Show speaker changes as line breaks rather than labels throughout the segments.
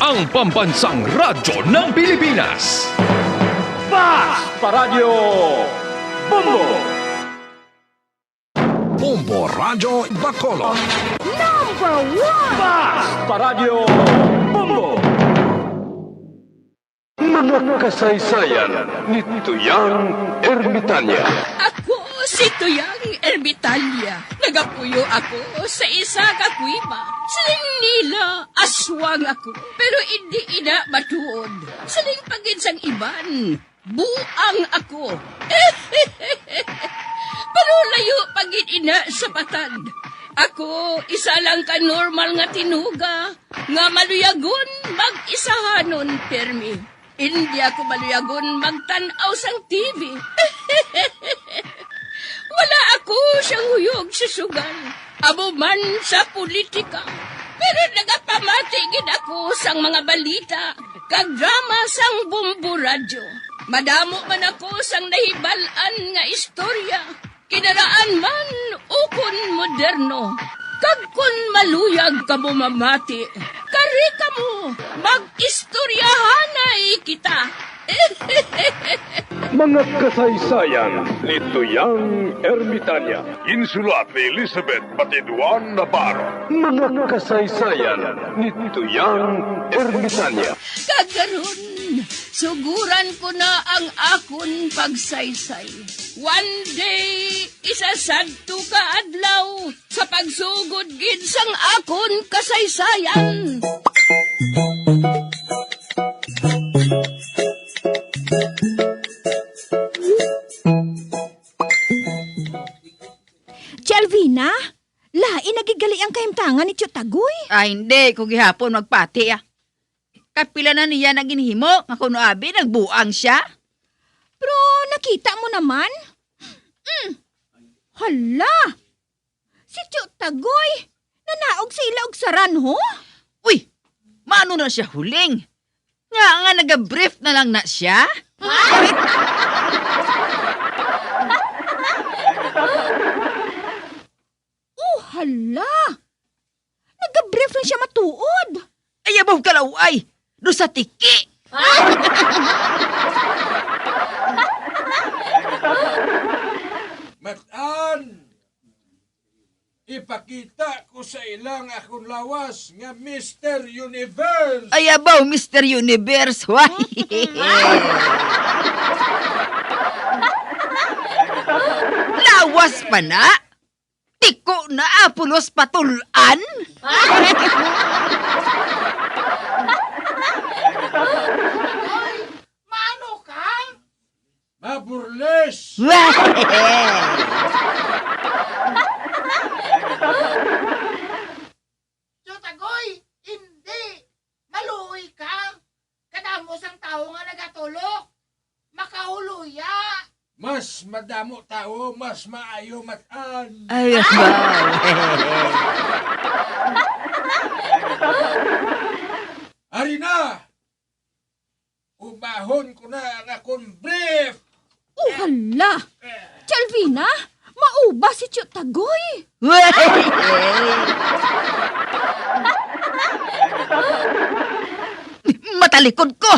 ang pambansang radyo ng Pilipinas.
Fast Paradyo Bombo!
Bombo Radio Bacolod.
Number 1!
Fast Paradyo Bombo! Mga kasaysayan ni Tuyang Ermitanya.
Ako si Tuyang Ermitanya. Nagapuyo ako sa isa ka kuiba. Siling nila, aswang ako. Pero hindi ina matuod. Siling paginsang iban, buang ako. Pero layo pagin ina sa patad. Ako, isa lang ka normal nga tinuga. Nga maluyagon mag-isahanon permi. Hindi ako maluyagon magtanaw sang TV. Wala ako siyang huyog sa sugal. Abo man sa politika. Pero nagapamatagin ako sang mga balita. Kag drama sang Bombo Radio. Madamo man ako sang nahibalan nga istorya. Kinaraan man ukon moderno. Kag kun maluyag ka mo mamati, kari ka mo, mag-istoryahanay kita.
Mga kasaysayan ni Tuyang Ermitanya. Insulat ni Elizabeth Batiduan Navarro. Mga kasaysayan ni Tuyang Ermitanya.
Kagaron, suguran ko na ang akon pagsaysay. One day, isasadto ka adlaw sa pagsugod gid sang akon kasaysayan.
Alvina, lain nagigali ang kahimtangan ni Tagoy.
Ay, hindi. Kung gihapon magpati, Kapila na niya naginhimo, nga kuno abi, nagbuang siya.
Pero nakita mo naman. Hala! Si Tagoy, nanaog sa ila og saran, ho?
Uy, maano na siya huling? Nga nag-brief na lang na siya?
Hala! Nag-brief lang siya matuod.
Ay, abaw kalaway! Do sa tiki!
Matan, ipakita ko sa ilang akong lawas nga Mr. Universe.
Ay, abaw, Mr. Universe, why? Lawas pa na? Tiko na apulos patulan?
Mano ka? Maburles.
Tagoy, hindi. Maluoy ka. Kadamo sang tao nga nagatulok. Makahuluya.
Mas madamo tao, mas maayo matan.
Ay, abaw.
Ari na! Ubahon ko na ang akong brief.
Hala! Alvina, mauba si Tagoy.
Matalikod ko!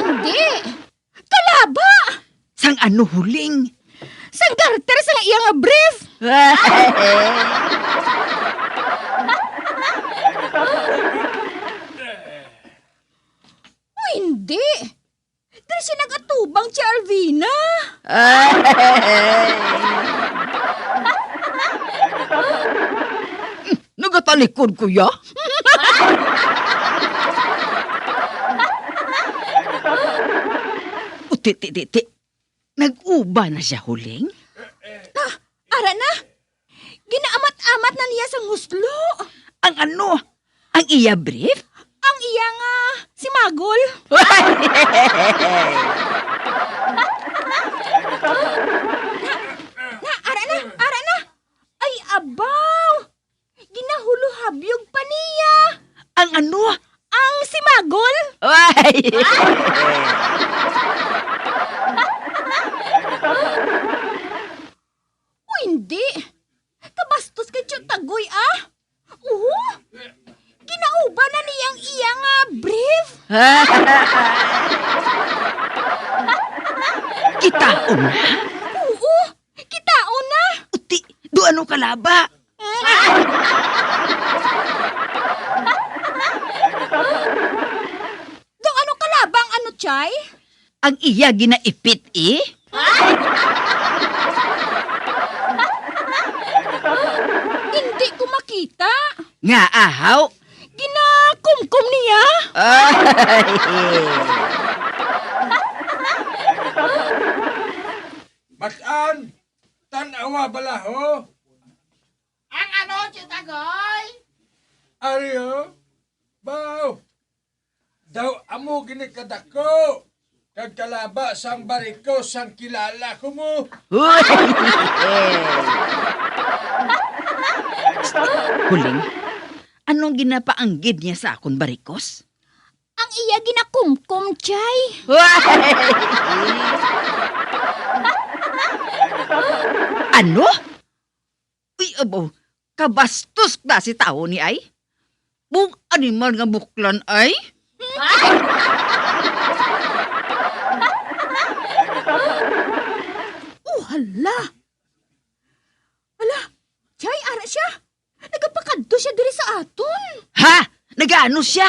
Hindi! Kalaba!
Sang ano huling?
Sang garter sa iyang brief! Hindi! Dahil siya nagatubang si Alvina!
Nagatalikod ko ya? Uti. Nag-uba na siya huling?
Ara na! Ginaamat-amat na niya sang huslo!
Ang ano? Ang iya brief?
Ang iya nga, si Magol! Ara na! Ay, abaw! Ginahuluhabyog pa niya!
Ang ano?
Ang si Magol!
Ay!
O hindi! Kabastos kay Tiyot Tagoy, ah. Kinauba na niyang iyang brief.
Kitaon na.
Oo, kitaon na.
Uti, do ano kalaba?
Dong ano kalabang ano, Chay?
Ang iya ginaipit eh.
Hindi ko makita.
Nga ahaw.
Ginakumkum niya.
Ay.
Matan, tanawa bala ho.
Ang ano, Chitagoy?
Ariyo, baw. Daw amo ginikadako. Kag kalaba sang bariko sang kilala ko mo.
Huling, anong ginapaanggid niya sa akon barikos?
Ang iya ginakumkum, Chay.
Ano? Uy, abo, kabastos na si tao ni ay? Bung animal nga buklan ay?
Hala. Hala, Chay, ara siya. Nagapakadto siya diri sa aton.
Ha? Nagaano siya?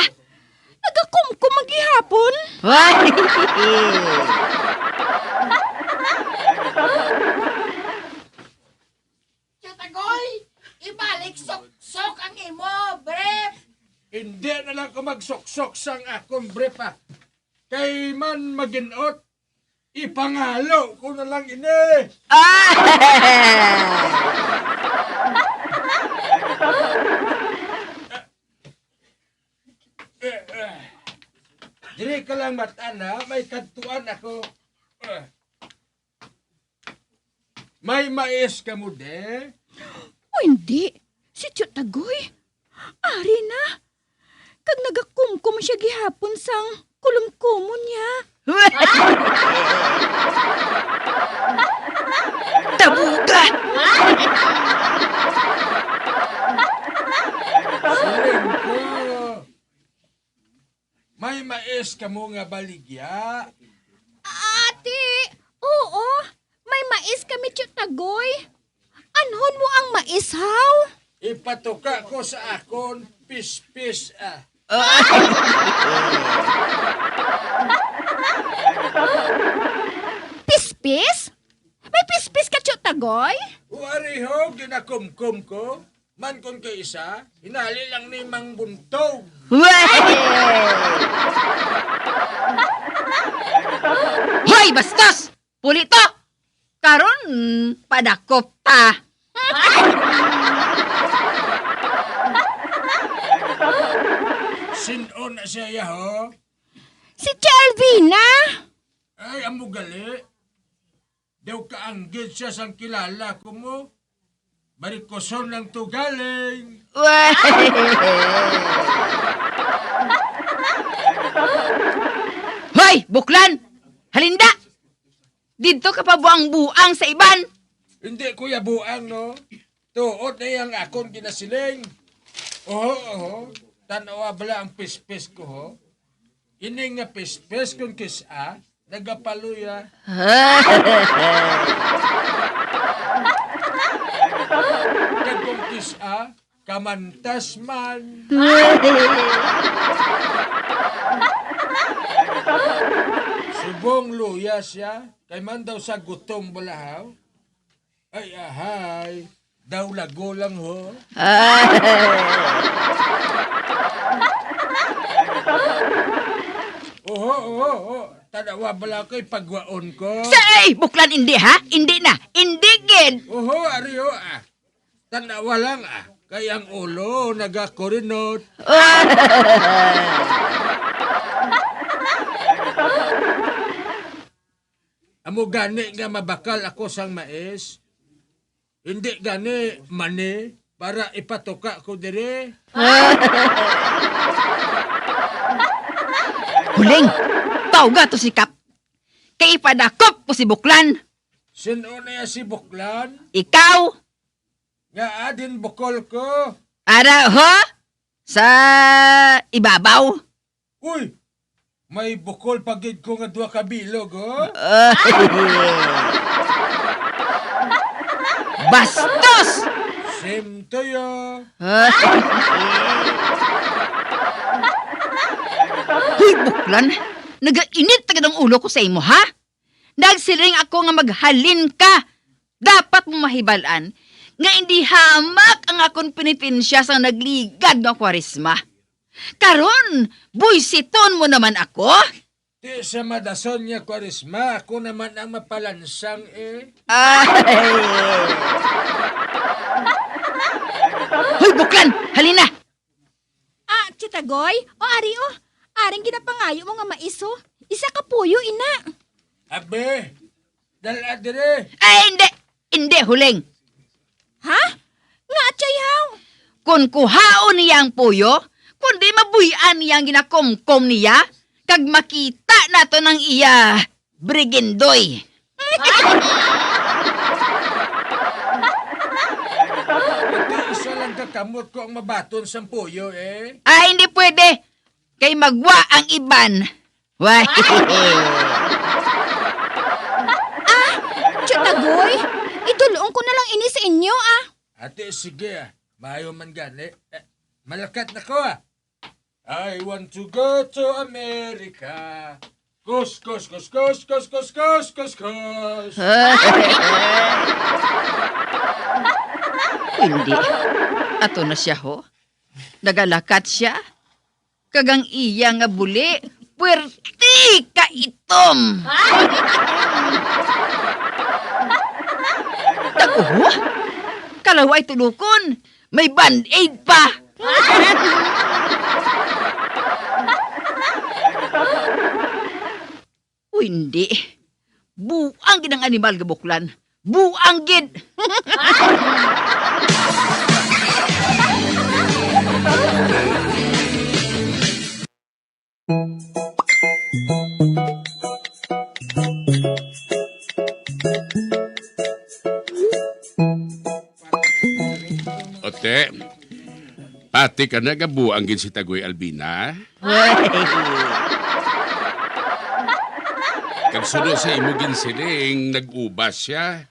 Nagakumkum maghihapon.
Ay!
Chitagoy, ibalik sok-sok ang imo, brief.
Hindi na lang ko magsoksok sang akong brief ah. Kay man maginot, ipangalo ko na lang ini. Dili ka lang matana, may kadtuan ako. May mais ka mo de?
O hindi. Si Tagoy. Ari na. Kag nagakumkum siya gihapon sang kulumkumon niya.
Tabuga!
Siling ko. May mais ka mo nga baligya.
Ate, oo. May mais kami, Tagoy. Anhon mo ang mais, haw?
Ipatuka ko sa akon, pis-pis ah.
Pispis? May pispis ka, Tagoy?
Wari ho, ginakumkum ko. Man kon kay isa, hinali lang ni Mang Buntog.
Hoy, bastos! Pulito! Karon, padakop ta.
Sinon na siya ho.
Si Alvina.
Ay, amo gali. Daw kaanggid siya sang kilala ko mo. Barikoson lang to galing.
Hoy, buklan! Halinda! Dito ka pa buang-buang sa iban.
Hindi kuya buang no. Tuod na yung akong ginasiling. Oho. Tanawa bala ang pis-pis ko ho. Ini nga pis-pis kung kisa, nagapaluya. Kung kisa, kamantas man. Subong luya siya, kay man daw sa gutom balahaw. Ay ahay, daw lago lang ho. Oo. Tanawa bala ko'y pagwaon ko.
Say, buklan hindi ha? Hindi na. Hindi gid.
Oho, ariyo ah. Tanawa lang ah. Kay ang ulo, nagakurinot. Amo gani nga mabakal ako sang mais. Hindi gani mani para ipatuka ko dire.
Huling, tawga to si Kap. Kay padakop ko si buklan.
Sino na si Buklan?
Ikaw,
Nga adin bukol ko.
Ara ho? Sa ibabaw?
Uy, may bukol pagid ko nga 2 kabilog, oh.
Bastos!
Same to yo.
Huy, buklan. Nagainit tagad ang ulo ko sa imo, ha? Nagsiring ako nga maghalin ka. Dapat mo mahibalaan nga hindi hamak ang akong pinipensya sa nagligad ng kwarisma. Karon, buisiton mo naman ako?
Di sa madason niya kwarisma, ako naman ang mapalansang eh.
Ay! Hoy, buklan! Halina!
Chitagoy, ari aring ginapangayo mo nga maiso. Isa ka puyo, ina.
Abe, dala dire.
Ay, hindi! Hindi, huling!
Ha? Nga, chayaw.
Kung kuhaon niya ang puyo, kundi mabuyan niya ang ginakomkom niya, kag makita nato ng iya brigendoy.
Ito isa lang kakamot ko ang mabaton sa puyo eh.
Ay, hindi pwede. Kay magwa ang iban. Why?
Chitagoy, idulong ko na lang ini sa inyo,
Ate, sige ah. Mayo man gani. Malakat na ko ah. I want to go to America. Kus, kus, kus, kus, kus, kus, kus, kus, kus.
Hindi. Ato na siya ho. Nagalakat siya. Kagang iya nga buli. Puwerti ka itom. Tako ho? Kalaway tulukon. May band-aid pa. O hindi. Buang gid ang animal gabuklan. Buang gid.
Ote, pati ka na gabuang gin si Tagoy Albina. Kag sunod sa imo ginsiling, nag-ubas siya.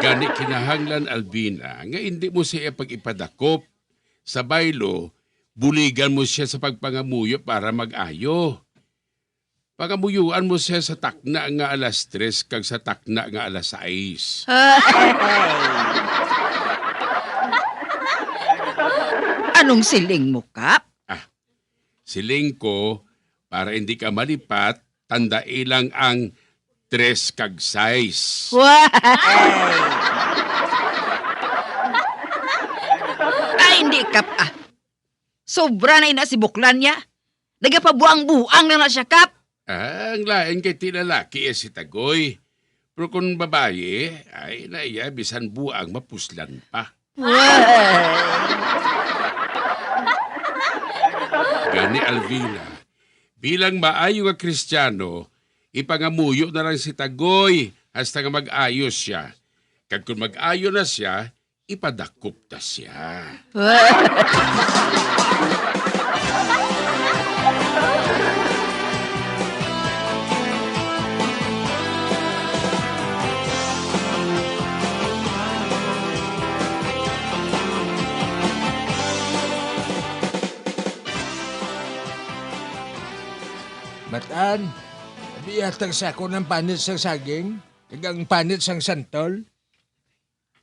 Gani kinahanglan, Albina, nga hindi mo siya pag-ipadakop. Sa baylo, buligan mo siya sa pagpangamuyo para mag-ayo. Pagamuyuan mo siya sa takna nga alas 3 kag sa takna nga alas 6.
Anong siling mo, Kap?
Siling ko, para hindi ka malipat, tanda ilang ang 3 kag 6.
Ay, hindi, Kap. Sobra na ina si buklan niya. Nagapabuang-buang na siya, Kap.
Ang lain kay tilalaki si Tagoy. Pero kung babae, ay naiya, bisan buang mapuslan pa. Gani Alvina, bilang maayo nga Kristiyano, ipangamuyo na lang si Tagoy hasta nga mag-ayos siya. Kag kung mag-ayo na siya, ipadakop na siya.
Matan, biyatang sako ng panit sang saging, kagang panit sang santol.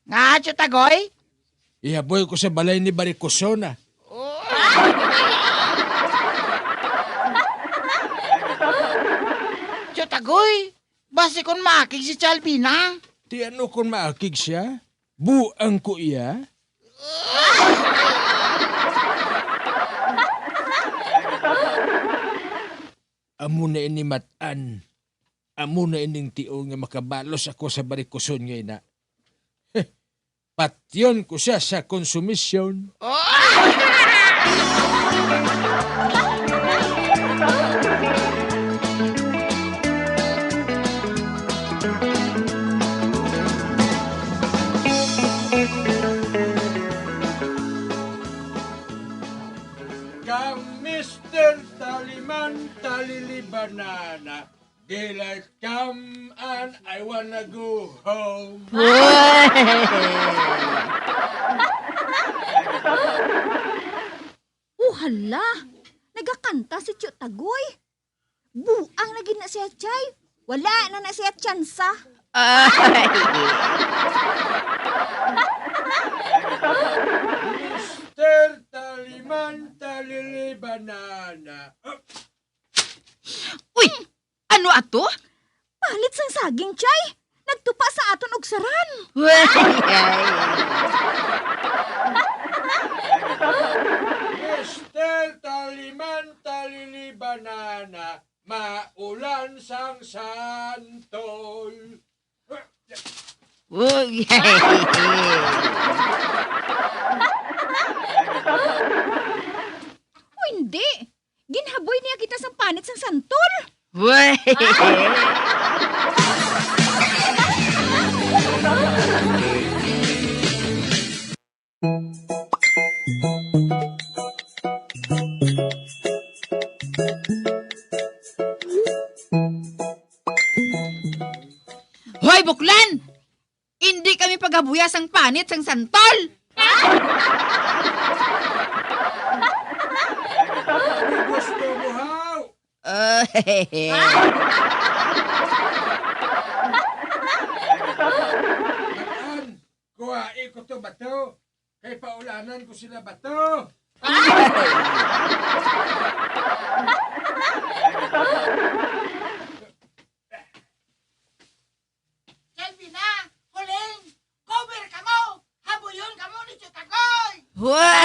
Nga, Chitagoy?
Ihaboy ko sa balay ni Baricosona.
Chitagoy, basi kon maakig si Chalbina.
Ti ano kung maakig siya? Buang ko iya? Amo na ini matan. Amo na ining tio nga makabalos ako sa barikoson nga ina. Patyon ko siya sa konsumisyon. Kang Mr. Taliman Talili Banana. Daylight come and I wanna go home.
Hala, nagakanta si Tio Tagoy. Buang na gid na siya, Chay. Wala na siya tsansa.
Mr. Taliman Talili Banana.
Uy, ano ato?
Palit sang saging, Chay. Nagtupa sa aton og saran.
Mr. Taliman Talili Banana. Maulan sang santol.
Uy.
O hindi. Ginhaboy niya kita sa panit sang santol.
Uy. Hoy, buklan! Hindi kami pagabuyas ang panit sang santol!
Gusto mo haw? Bataan, kuhain ko to bato. Kay paulanan ko sila bato.
Selvina, huling, cover ka mo! Habuyon ka mo ni Tio Tagoy!
Uy.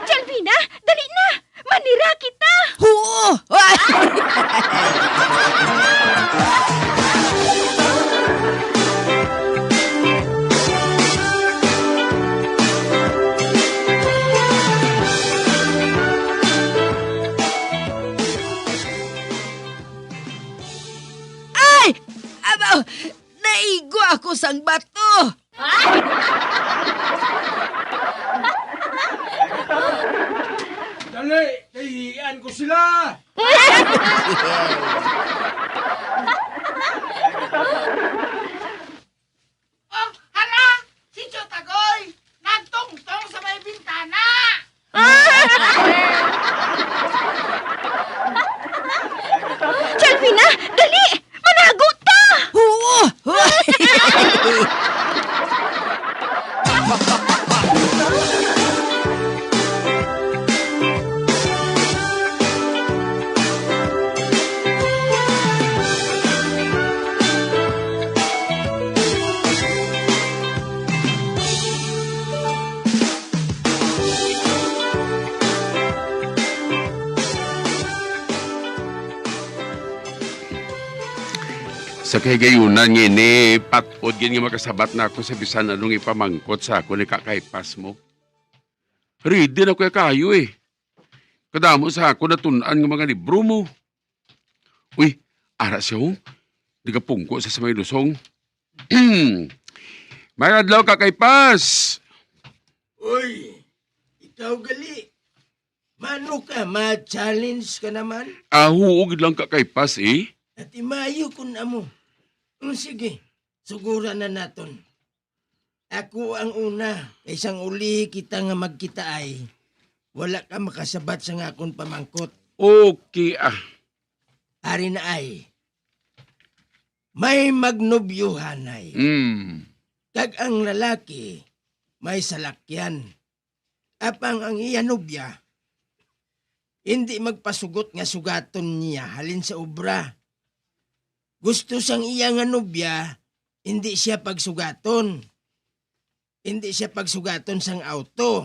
Jalvina, dali na! Manira kita!
Oo! Ay! Abaw! Naigo ako sang bato!
Dali, kahihian ko sila.
Oh, hala! Si Tio Tagoy! Nagtungtong sa may bintana!
Jalvina, dali! Managot ta!
Oo!
Sa kagayunan ngini, patod gin nga makasabat na ako sa bisan anong ipamangkot sa ako ni kakaipas mo. Ready na ko kayo eh. Kadamo sa ako natunan ng mga libro mo. Uy, ara siya ho. Di ka pungko sa may lusong. May adlaw kakaipas.
Uy, ikaw gali. Mano ka, ma-challenge ka naman?
Huwag lang kakaipas eh.
At imayo kun amo. Sige, sugura na naton. Ako ang una, isang uli kita nga magkita ay. Wala ka makasabat sa nga akong pamangkot.
Okay ah.
Ari na ay. May magnobyuhan ay. Kag ang lalaki, may salakyan. Apang ang iya nobya, hindi magpasugot nga sugaton niya halin sa obra. Gusto sang iya nga nobya, hindi siya pagsugaton. Hindi siya pagsugaton sang auto.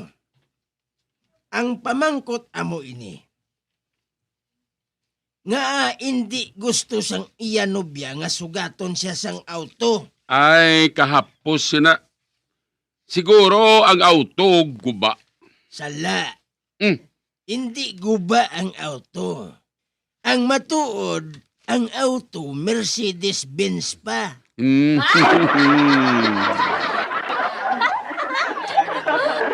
Ang pamangkot amo ini. Nga hindi gusto sang iya nobya nga sugaton siya sang auto.
Ay, kahapos na. Siguro ang auto guba.
Sala. Hindi guba ang auto. Ang matuod, Ang auto, Mercedes-Benz pa.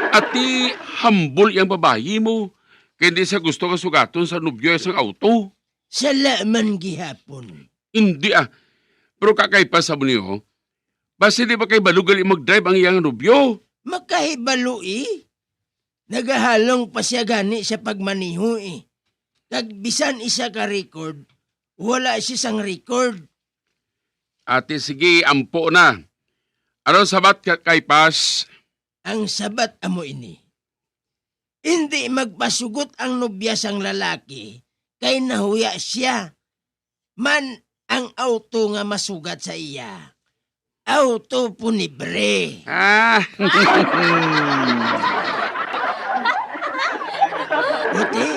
Ati, hambol yung babayi mo. Kaya hindi siya gusto ka sugaton sa nubyo isang auto.
Salaman gihapon.
Hindi Pero kakaipa sa mo niyo, basta di ba kay balugal mag-drive ang iyang nubyo?
Makahibalo Nagahalong pa siya gani sa pagmaniho Kag bisan isa ka record, wala siya sang record.
Ate, sige, ampo na. Ano sabat kay Pas?
Ang sabat amo ini. Hindi magpasugot ang nobya sang lalaki kay nahuya siya. Man ang auto nga masugat sa iya. Auto punibre. Buti,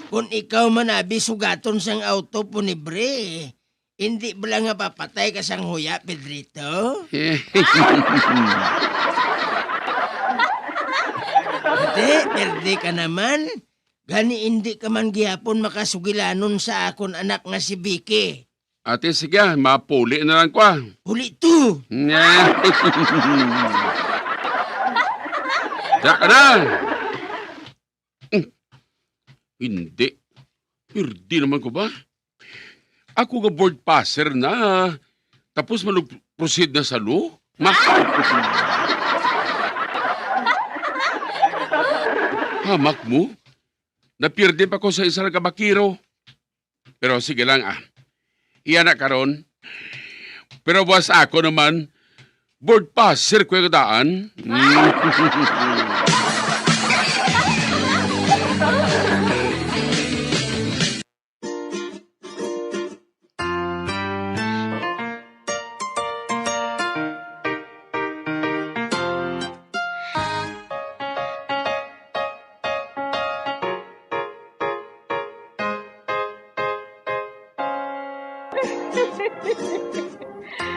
kung ikaw manabi sugaton sang auto punibre, hindi bala nga papatay ka sang huya, Pedrito? Buti, perde ka naman. Gani hindi ka man gihapon makasugilanon sa akon anak nga si Vicky.
Ate, sige, mapuli na lang ko.
Huli to!
Diyak ka na! Hindi. Pirdi naman ko ba? Ako nga board passer na. Tapos proceed na sa law? Hamak mo? Napirdi pa ko sa isang kabakiro. Pero sige lang Iyan na karon. Pero was ako naman, board passer ko yung daan.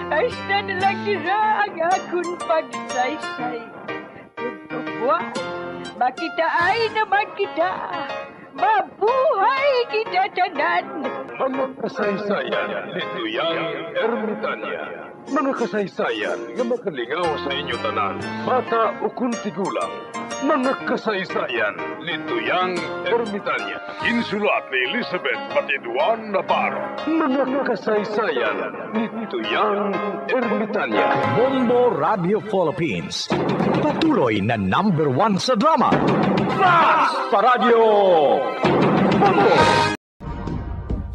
Ay, na lang nila ang akong pagsaysay. Tugtugwa, makita ay naman kita. Mabuhay kita tanan.
Mga kasaysayan ni Tuyang Ermitanya. Mga kasaysayan nga makalingaw sa inyo tanan, bata o kuntigulang. Mga kasaysayan ni Tuyang Ermitanya. Insulat ni Elizabeth Batiduan Navarro. Mga kasaysayan ni Tuyang Ermitanya.
Bombo Radio Philippines. Patuloy na #1 sa drama. Sa radyo. Bombo!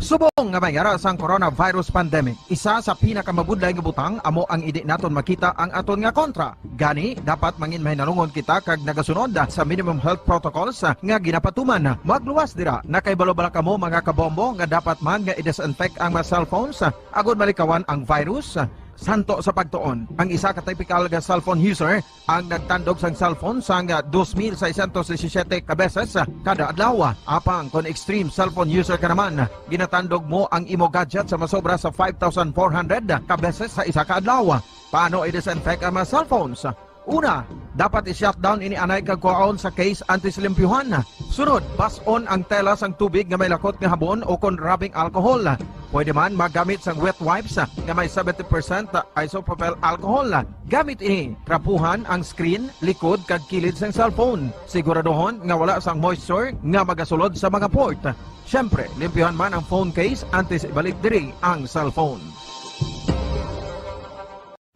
Subong nga mayara sang coronavirus pandemic, isa sa pinakamabudlay nga butang amo ang idi naton makita ang aton nga kontra. Gani, dapat mangin mahinalungon kita kag nagasunod sa minimum health protocols nga ginapatuman. Magluwas dira, nakaibalo-bala kamo mga kabombo nga dapat man nga i-disinfect ang mga cellphones agud malikawan ang virus. Santo sa pagtuon, ang isa ka typical nga cellphone user ang nagtandog sang cellphone sang 2,617 ka beses kada adlaw. Apang kon extreme cellphone user ka naman, ginatandog mo ang imo gadget sa masobra sa 5,400 ka beses sa isa ka adlaw. Paano i-disinfect ang mga cellphones? Una, dapat i-shutdown ini anay kagkuhaon sa case antisilimpyuhan. Sunod, bas-on ang tela sang tubig nga may lakot nga habon o kon rubbing alcohol. Pwede man magamit sang wet wipes nga may 70% isopropyl alcohol. Gamit ini, trapuhan ang screen, likod kag kilid sang cellphone. Siguraduhon nga wala sang moisture nga magasulod sa mga port. Siyempre, limpyuhan man ang phone case antes ibalik diri ang cellphone.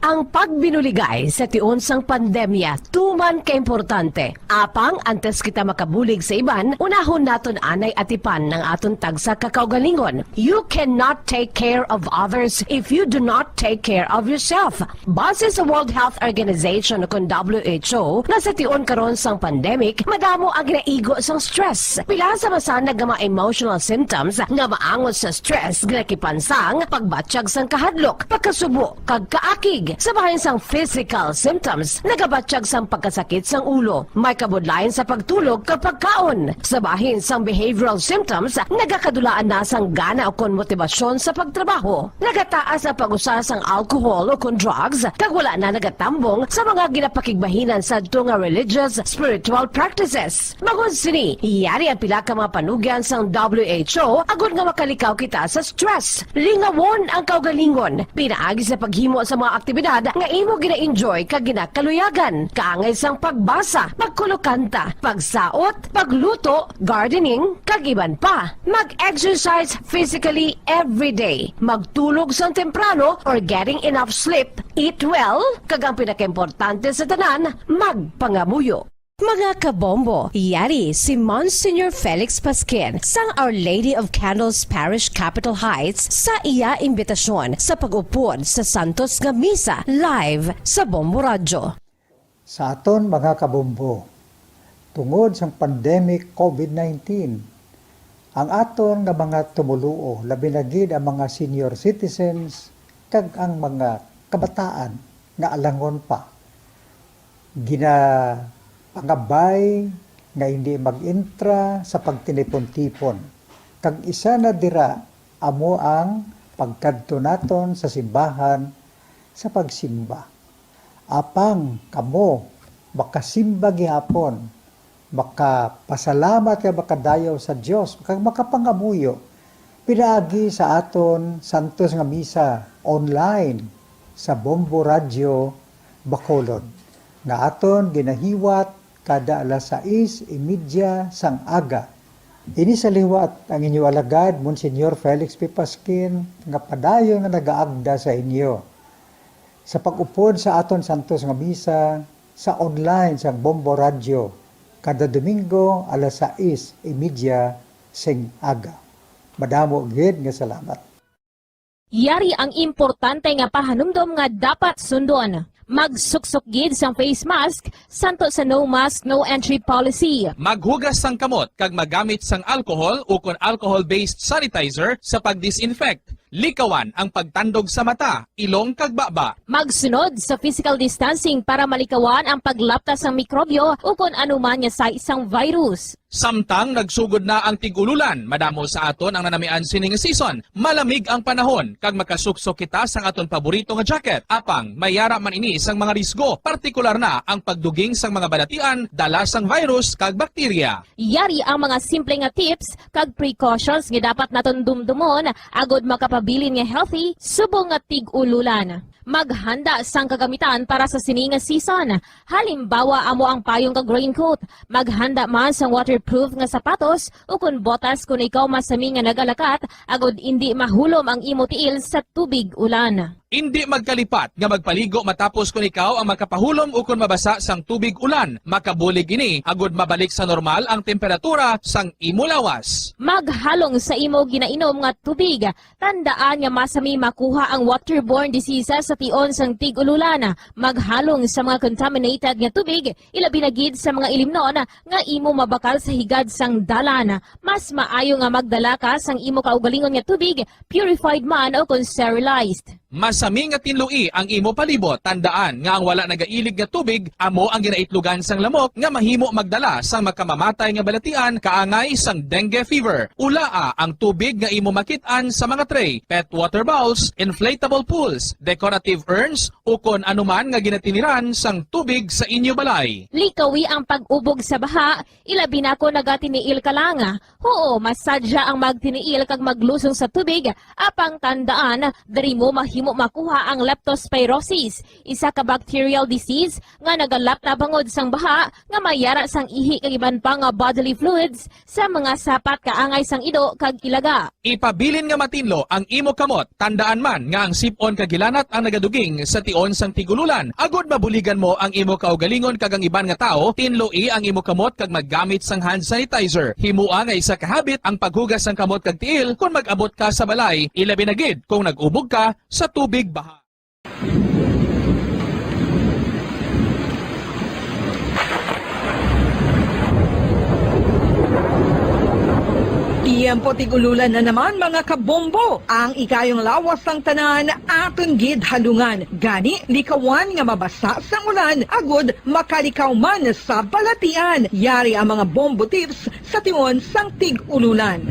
Ang pagbinuligay sa tiun sang pandemya, tuman ka-importante. Apang, antes kita makabulig sa iban, unahon naton anay atipan ng aton tagsa kakaugalingon. You cannot take care of others if you do not take care of yourself. Base sa World Health Organization o WHO, na sa tiun karon sang pandemic, madamo ang ginaigo sang stress. Pila sa masanag nga mga emotional symptoms nga maangot sa stress, ginakipansang, pagbatsyag sang kahadlok, pagkasubo, kag kaakig, sa bahin sang physical symptoms, nagabatsyag sang pagkasakit sang ulo, may kabudlayan sa pagtulog kapag kaon. Sa bahin sang behavioral symptoms, nagakadulaan na sang gana o kon motibasyon sa pagtrabaho. Nagataas ang pag-usa sang alcohol o kon drugs, kag wala na nagatambong sa mga ginapakigbahinan sa nga religious, spiritual practices. Magod sini, iyari ang pila ka mga panugyan sang WHO agud nga makalikaw kita sa stress. Lingawon ang kaugalingon, pinaagi sa paghimo sa mga aktibidad nga imo gina-enjoy kag ginakaluyagan, kaangay sang pagbasa, pagkulokanta, pagsaot, pagluto, gardening, kag iban pa. Mag-exercise physically every day, magtulog sang temprano or getting enough sleep, eat well, kag ang pinakaimportante sa tanan, magpangamuyo. Mga kabombo, yari si Monsignor Felix Pasquin sang Our Lady of Candles Parish Capitol Heights sa iya imbitasyon sa pag-upod sa Santos nga Misa live sa Bombo Radio.
Sa aton mga kabombo, tungod sa pandemic COVID-19, ang aton nga mga tumuluo, labi na gid ang mga senior citizens kag ang mga kabataan nga alangon pa. Pangabay nga hindi mag-intra sa pagtinipon-tipon. Kag isa na dira amo ang pagkadto naton sa simbahan sa pagsimba. Apang kamo makasimba gihapon, makapasalamat ka makadayaw sa Dios, kag makapangamuyo. Pinaagi sa aton Santos nga Misa online sa Bombo Radio Bacolod. Nga aton ginahiwat kada alas 6:30 sang aga. Ini sa liwat ang inyo alagad, Monsignor Felix P. Pasquin, nga padayon nga nagaagda sa inyo. Sa pag-upod sa aton Santos nga Misa, sa online sang Bombo Radio, kada Domingo alas 6:30 sing aga. Madamo gid nga salamat.
Yari ang importante nga pahanumdom nga dapat sundon. Magsuksok gid sang face mask, santo sa no mask, no entry policy.
Maghugas sang kamot kag magamit sang alcohol o kon alcohol-based sanitizer sa pag-disinfect. Likawan ang pagtandog sa mata, ilong kag baba.
Magsunod sa physical distancing para malikawan ang paglaptas ng mikrobyo o kung anuman niya sa isang virus.
Samtang nagsugod na ang tigululan, madamo sa aton ang nanamian sining season. Malamig ang panahon kag makasuksok kita sang aton paborito nga jacket. Apang mayara man ini sang mga risgo, partikular na ang pagduging sang mga balatian, dala sang virus kag bakterya.
Yari ang mga simple nga tips kag precautions nga dapat naton dumdumon agod makapabilin nga healthy subong nga tig-ululan. Maghanda sang kagamitan para sa sining nga season. Halimbawa amo ang payong kag raincoat. Maghanda man sang waterproof nga sapatos o kun botas kung ikaw masami nga nagalakat agod hindi mahulom ang imo tiil sa tubig ulan.
Hindi magkalipat nga magpaligo matapos kung ikaw ang makapahulom o kung mabasa sang tubig ulan. Makabulig ini agod mabalik sa normal ang temperatura sang imo lawas.
Maghalong sa imo ginainom nga tubig. Tandaan nga masami makuha ang waterborne diseases sa tion sang tig-ululan. Maghalong sa mga contaminated nga tubig, ilabi na gid sa mga ilimnon nga imo mabakal sa higad sang dalan. Mas maayo nga magdala ka sang imo kaugalingon nga tubig, purified man o kung sterilized.
Masami nga tinlui ang imo palibot. Tandaan nga ang wala nagailig nga tubig amo ang ginaitlugan sang lamok nga mahimo magdala sang makamamatay nga balatian kaangay sang dengue fever. Ulaa ang tubig nga imo makit-an sa mga tray, pet water bowls, inflatable pools, decorative urns o kon anuman nga ginatiniran sang tubig sa inyo balay.
Likawi ang pag-ubog sa baha, ilabi na ko nagatiniil ka lang. Oo, masadya ang magtiniil kag maglusong sa tubig, apang tandaan, dari mo mahimo makuha ang leptospirosis, isa ka bacterial disease nga nagalap na bangod sang baha nga mayara sang ihi kag iban pa nga bodily fluids sa mga sapat kaangay sang ido kag ilaga.
Ipabilin nga matinlo ang imo kamot. Tandaan man nga ang sipon kag gilanat ang nagaduging sa tion sang tigululan. Agod mabuligan mo ang imo kaugalingon kag ang iban nga tao, tinloi ang imo kamot kag maggamit sang hand sanitizer. Himua nga isa ka habit ang paghugas sang kamot kag tiil kung mag-abot ka sa balay, ilabi na gid kung nag-ubog ka sa tubig baha.
Tiempo tigululan na naman mga kabombo. Ang ikayong lawas ng tanan aton gid halungan. Gani likawan nga mabasa sa ulan agud makalikaw man sa balatian. Yari ang mga bombo tips sa tiyon sang tigululan.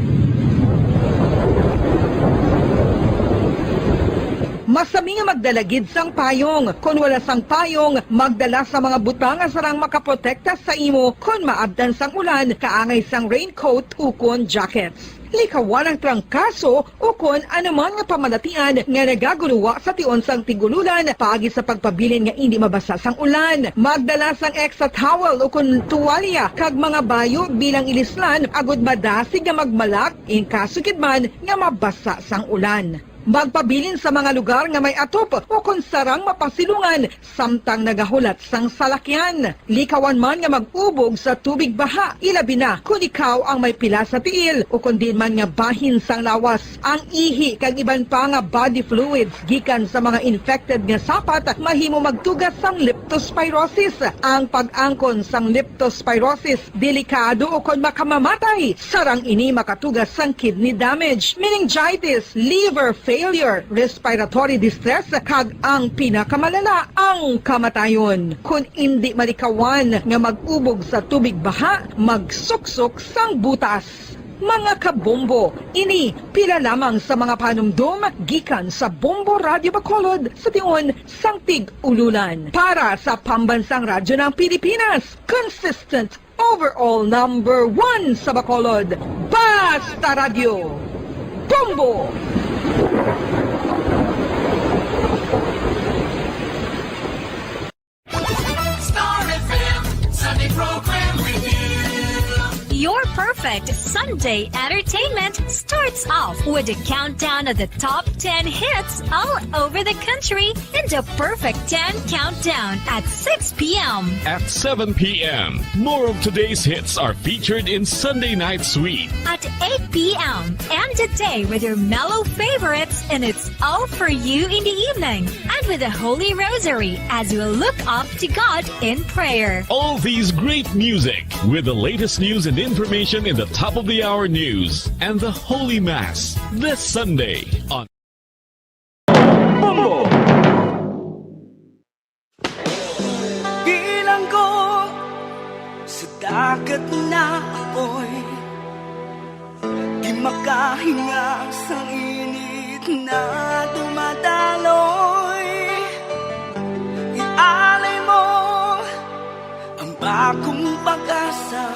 Masami nga magdalagid sang payong. Kung wala sang payong, magdala sa mga butang nga sarang makaprotekta sa imo kung maabdan sang ulan, kaangay sang raincoat ukon jackets. Likawan ang trangkaso o kung anuman nga pamalatian nga nagaguluwa sa tion sang tigululan paagi sa pagpabilin nga hindi mabasa sang ulan. Magdala sang extra towel o kung tuwalya kag mga bayo bilang ilislan agud madasig nga magmalak in kaso man nga mabasa sang ulan. Magpabilin sa mga lugar nga may atop o kung sarang mapasilungan samtang nagahulat sang salakyan. Likawan man nga mag-ubog sa tubig baha, ilabi na kung ikaw ang may pila sa tiil o kung din man nga bahin sang lawas. Ang ihi kag iban pa nga body fluids gikan sa mga infected nga sapat mahimo magtugas sang leptospirosis. Ang pag-angkon sang leptospirosis delikado o kung makamamatay. Sarang ini makatugas sang kidney damage, meningitis, liver failure, respiratory distress, kag ang pinakamalala, ang kamatayon. Kung hindi malikawan nga mag-ubog sa tubig baha, magsuksok sang butas. Mga kabombo, ini pila lamang sa mga panumdum gikan sa Bombo Radio Bacolod sa tion sang tig-ululan. Para sa Pambansang Radyo ng Pilipinas, consistent overall number 1 sa Bacolod, Basta Radio, Bombo!
Star FM, Sunday program with you.
Your perfect Sunday entertainment starts off with a countdown of the top 10 hits all over the country in the Perfect 10 Countdown at 6 p.m.
At 7 p.m., more of today's hits are featured in Sunday Night Sweet.
At 8 p.m. End the day with your mellow favorites and it's all for you in the evening. And with the Holy Rosary as we look up to God in prayer.
All these great music with the latest news and information in the top of the hour news and the Holy Mass this Sunday on
Bombo!
Bilang ko sa dagat na apoy, di makahinga sa init na dumadaloy. Ialay mo ang bagong pag-asa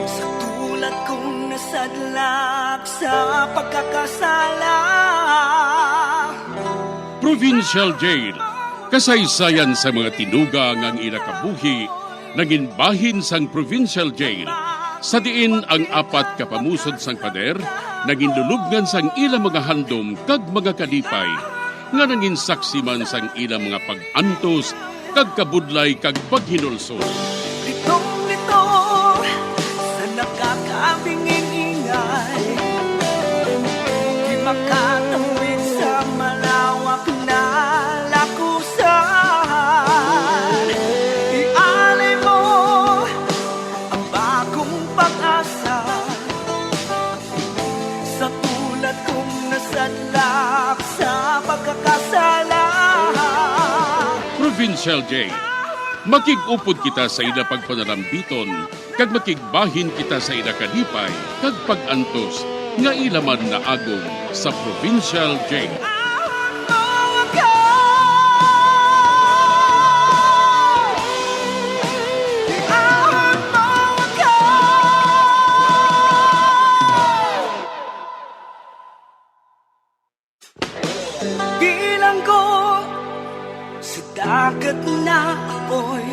sa tulad kong nasadlak sa pagkakasala.
Provincial Jail. Kasaysayan sa mga tinugang ang ilakabuhi naging bahin sang Provincial Jail. Sa diin ang apat kapamusod sang pader naging lulubngan sang ilang mga handom kag mga kalipay nga naging saksi man sang ilang mga pag-antos kag kabudlay kag paghinulsol.
Litong-lito sa nakakabingin-ingay, di makatawid sa malawak na lakusan. Ialay mo ang bagong pag-asa sa tulad kong nasadlak sa pagkakasala.
Provincial Jail. Makig-upod kita sa ila pagpanalambiton, kag makigbahin kita sa ila kalipay, kag pag-antos, nga ilaman na agong sa Provincial Jail.
Bilang ko sa dagat na apoy,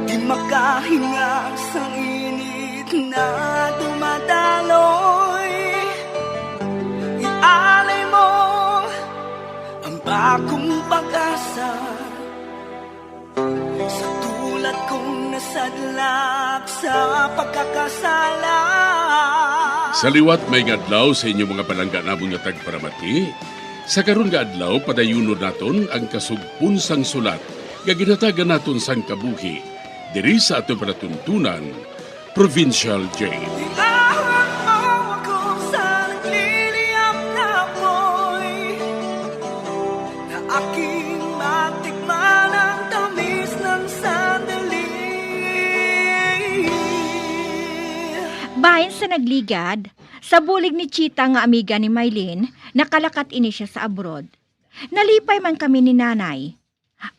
di makahinga sa init na dumadaloy. Ialay mo ang bagong pag-asa sa tulad kong nasadlak sa pagkakasala.
Sa liwat may ngadlaw sa inyong mga palangga namong nga tagparamati, sa karon nga adlaw padayunon naton ang kasugpunsang sulat nga ginatagan naton sang kabuhi diri sa atong panatuntunan Provincial Jail.
Iahon mo ako sa nagliliyap na apoy na aking matikman ang tamis ng sandali.
Bahin sa nagligad, sa bulig ni Chita nga amiga ni Maylin, nakalakat ini siya sa abroad. Nalipay man kami ni nanay.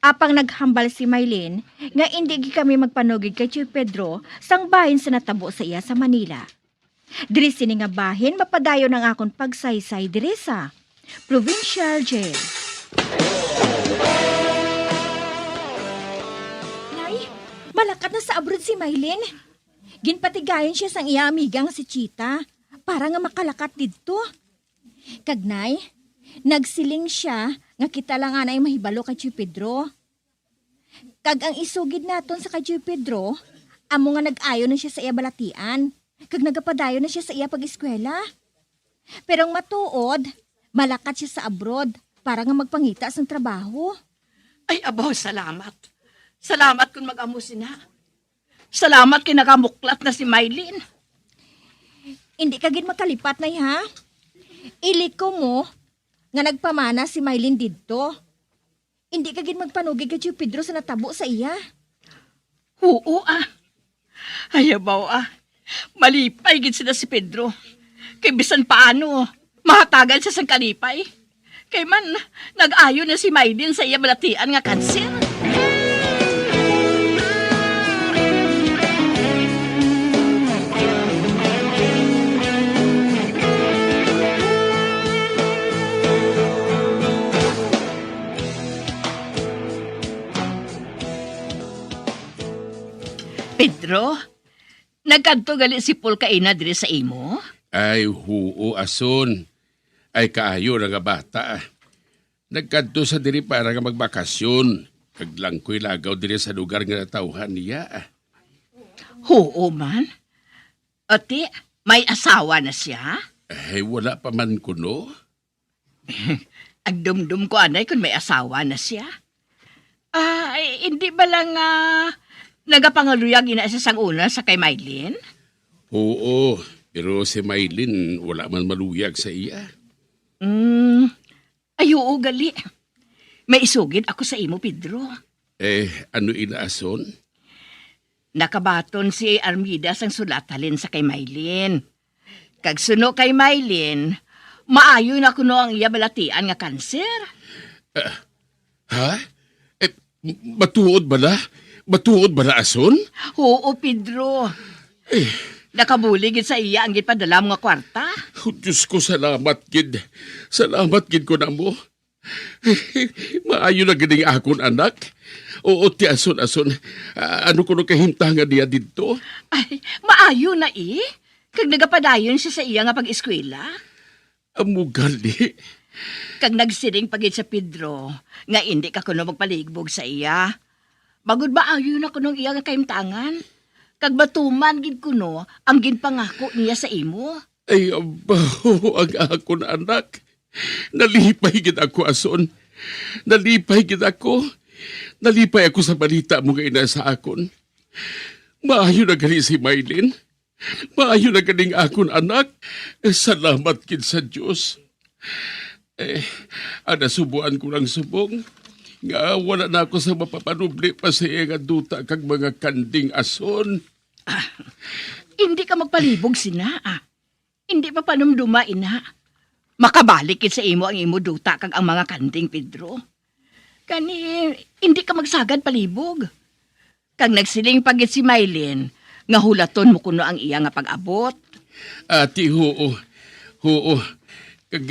Apang naghambal si Maylin, nga hindi kami magpanugid kay Chuy Pedro, sang bahin sa natabo sa iya sa Manila. Diri sini nga bahin, mapadayo ng akong pagsaysay diri sa Provincial Jail. Nay, malakat na sa abroad si Maylin. Ginpatigayon siya sang iya amigang si Chita, para nga makalakat dito. Kagnay, nagsiling siya nga kita lang nga na mahibalo kay Chuy Pedro. Kag ang isugid naton sa kay Chuy Pedro, amo nga nag-ayo na siya sa iya balatian. Kag nagapadayo na siya sa iya pag-eskwela. Pero ang matuod, malakat siya sa abroad para nga magpangita sa trabaho.
Ay, abaw, salamat. Salamat kung mag-amo sina. Salamat kinakamuklat na si Maylin.
Hindi ka gid makalipat na ha. Iliko mo nga nagpamana si Maylin didto. Hindi ka gid magpanugig kay Chuy Pedro sa natabo sa iya.
Oo Ay, abaw Malipay gid sila si Pedro. Kay bisan paano, mahatagan siya sang kalipay. Kay man, nag-ayo na si Maylin sa iya balatian nga kanser. Pedro, nagkanto gali si Paul kaina diri sa imo?
Ay, huo, ason. Ay, kaayo na nga bata. Nagkanto sa diri para nga magbakasyon. Kaglang ko'y lagaw diri sa lugar nga natauhan niya.
Oo man. Ate, may asawa na siya?
Ay, wala pa man kuno.
Ang dumdum ko anay kung may asawa na siya. Hindi ba lang nagapangaluyag ina sa sang una sa kay Maylin?
Oo, pero si Maylin wala man maluyag sa iya.
Ay, oo, gali. May isugid ako sa imo, Pedro.
Ano inaason?
Nakabaton si Armida sang sulatalin sa kay Maylin. Kag suno kay Maylin, maayo na kuno ang iya balatian nga kanser.
Ha? Matuod ba na? Matuod ba na, ason?
Oo, Pedro. Nakabulig sa iya ang gipadala mo nga kwarta.
Oh, Diyos ko, salamat, kid. Salamat, kid ko na mo. Maayo na ganing akon, anak. Oo, ti ason. Ano ko nung kahimtangan niya dito?
Ay, maayo na Kag nagapadayon siya sa iya nga pag-eskwela.
Amugali.
Kag nagsiring pagit sa Pedro, nga hindi ka kuno magpaligbog sa iya. Bagod ba ayo na kuno iya nga kahimtangan? Kag batuman gid kuno ang ginpangako niya sa imo.
Ay, abaho ang akon, anak. Nalipay gid ako, ason. Nalipay gid ako. Nalipay ako sa balita mo nga ina sa akon. Maayo na gali si Maylin. Maayo na galing akon, anak. Salamat gid sa Diyos. Subuan ko lang subong. Nga wala na ako sa mapapanubli pa sa iya nga duta kag mga kanding ason.
Hindi ka magpalibog sina. Hindi pa panumduma, ina. Makabalik sa imo ang imo duta kag ang mga kanding, Pedro. Kani, hindi ka magsagad palibog. Kag nagsiling pagit si Maylin, nga hulaton mo kuno ang iya nga pag-abot.
Ati, oo. Kag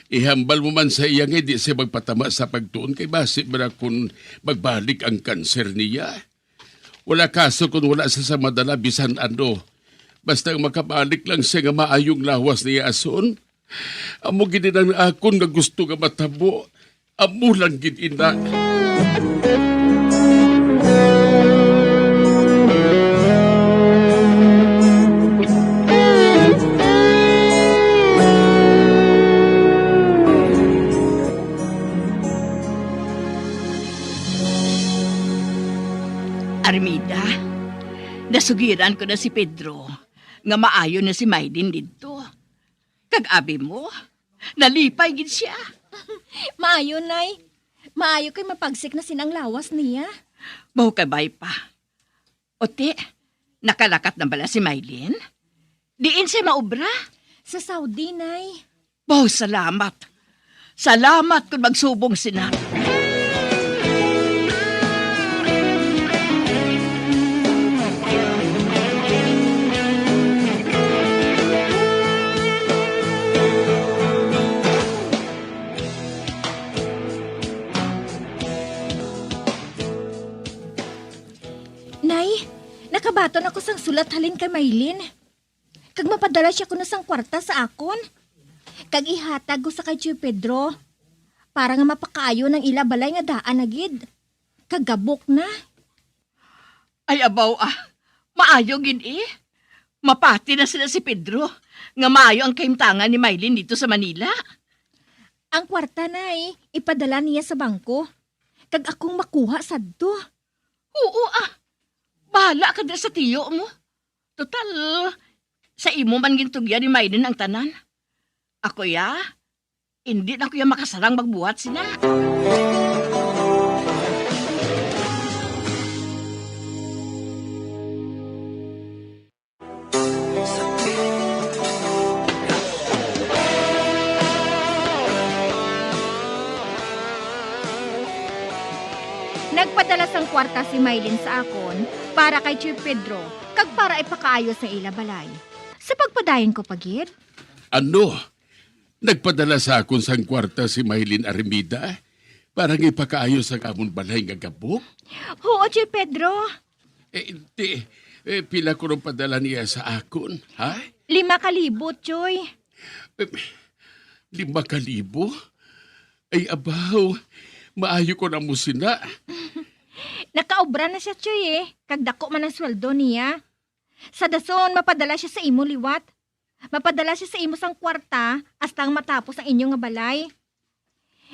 ihambal mo man sa iya nga di siya magpatama sa pagtuon kay basi ba kung magbalik ang kanser niya. Wala kaso kung wala sa madala bisan ano. Basta makabalik lang siya nga maayong lawas niya ason. Amo gid ang akon nga gusto nga matabo. Amo lang gid ina.
Armida, Nasugiran ko na si Pedro nga maayo na si Maylin dito. Kag-abi mo, nalipay gid siya.
Maayo, Nay. Maayo kay mapagsik na sinang lawas niya.
Bahu kabay pa. Ote, nakalakat na bala si Maylin? Diin siya maubra?
Sa Saudi, Nay.
Bahu salamat. Salamat kung magsubong sina.
Nay, nakabaton ako sang sulat halin kay Maylin. Kag mapadala siya kuno sang kwarta sa akon. Kag ihatag ko sa kay Tio Pedro. Para nga mapakaayo ng ila balay nga daan agid. Kag gabok na.
Ay abaw maayo gid Mapati na sila si Pedro nga maayo ang kaimtangan ni Maylin dito sa Manila.
Ang kwarta, Nay, ipadala niya sa bangko. Kag akong makuha sadto.
Oo bahala ka din sa tiyo mo. Total, sa imo man gintugya ni Maylin ang tanan. Ako hindi na ko makasarang magbuhat sina.
Nagpadala sang kwarta si Maylin sa akon para kay Tio Pedro kag para ipakaayos sa ila balay. Sa pagpadayon ko pagid.
Ano? Nagpadala sa akon sang kwarta si Maylin Armida para nga ipakaayos ang amon balay nga gabok?
Oo, Tio Pedro.
Hindi. Pila ko nung padala niya sa akon, ha?
5,000, Choy.
5,000? Ay, abaw. Maayo ko na mo sina.
Nakaobra na siya, Choy Kagdako man ang sweldo niya. Sa dason, mapadala siya sa imo liwat. Mapadala siya sa imo sang kwarta hastang matapos ang inyong nga balay.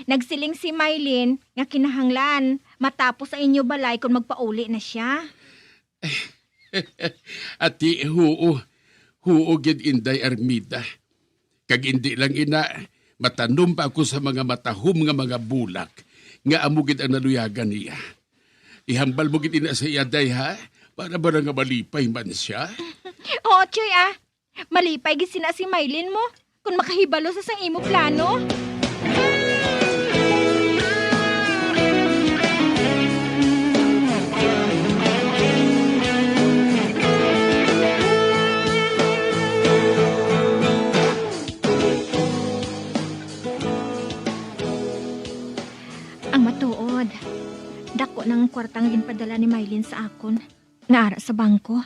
Nagsiling si Maylin nga kinahanglan matapos ang inyo balay kung magpauli na siya.
Ati, huo gid Inday Armida. Kag hindi lang matanom pa ako sa mga matahom nga mga bulak nga amugid ang naluyagan niya. Ihambal mo gid sa iya, day, ha? Para ba nga malipay man siya?
Oo, Choy Malipay gid sina si Maylin mo kung makahibalo sa sang imo plano. Ang matuod, dako ng kwartang ginpadala ni Maylin sa akon nga ara sa bangko.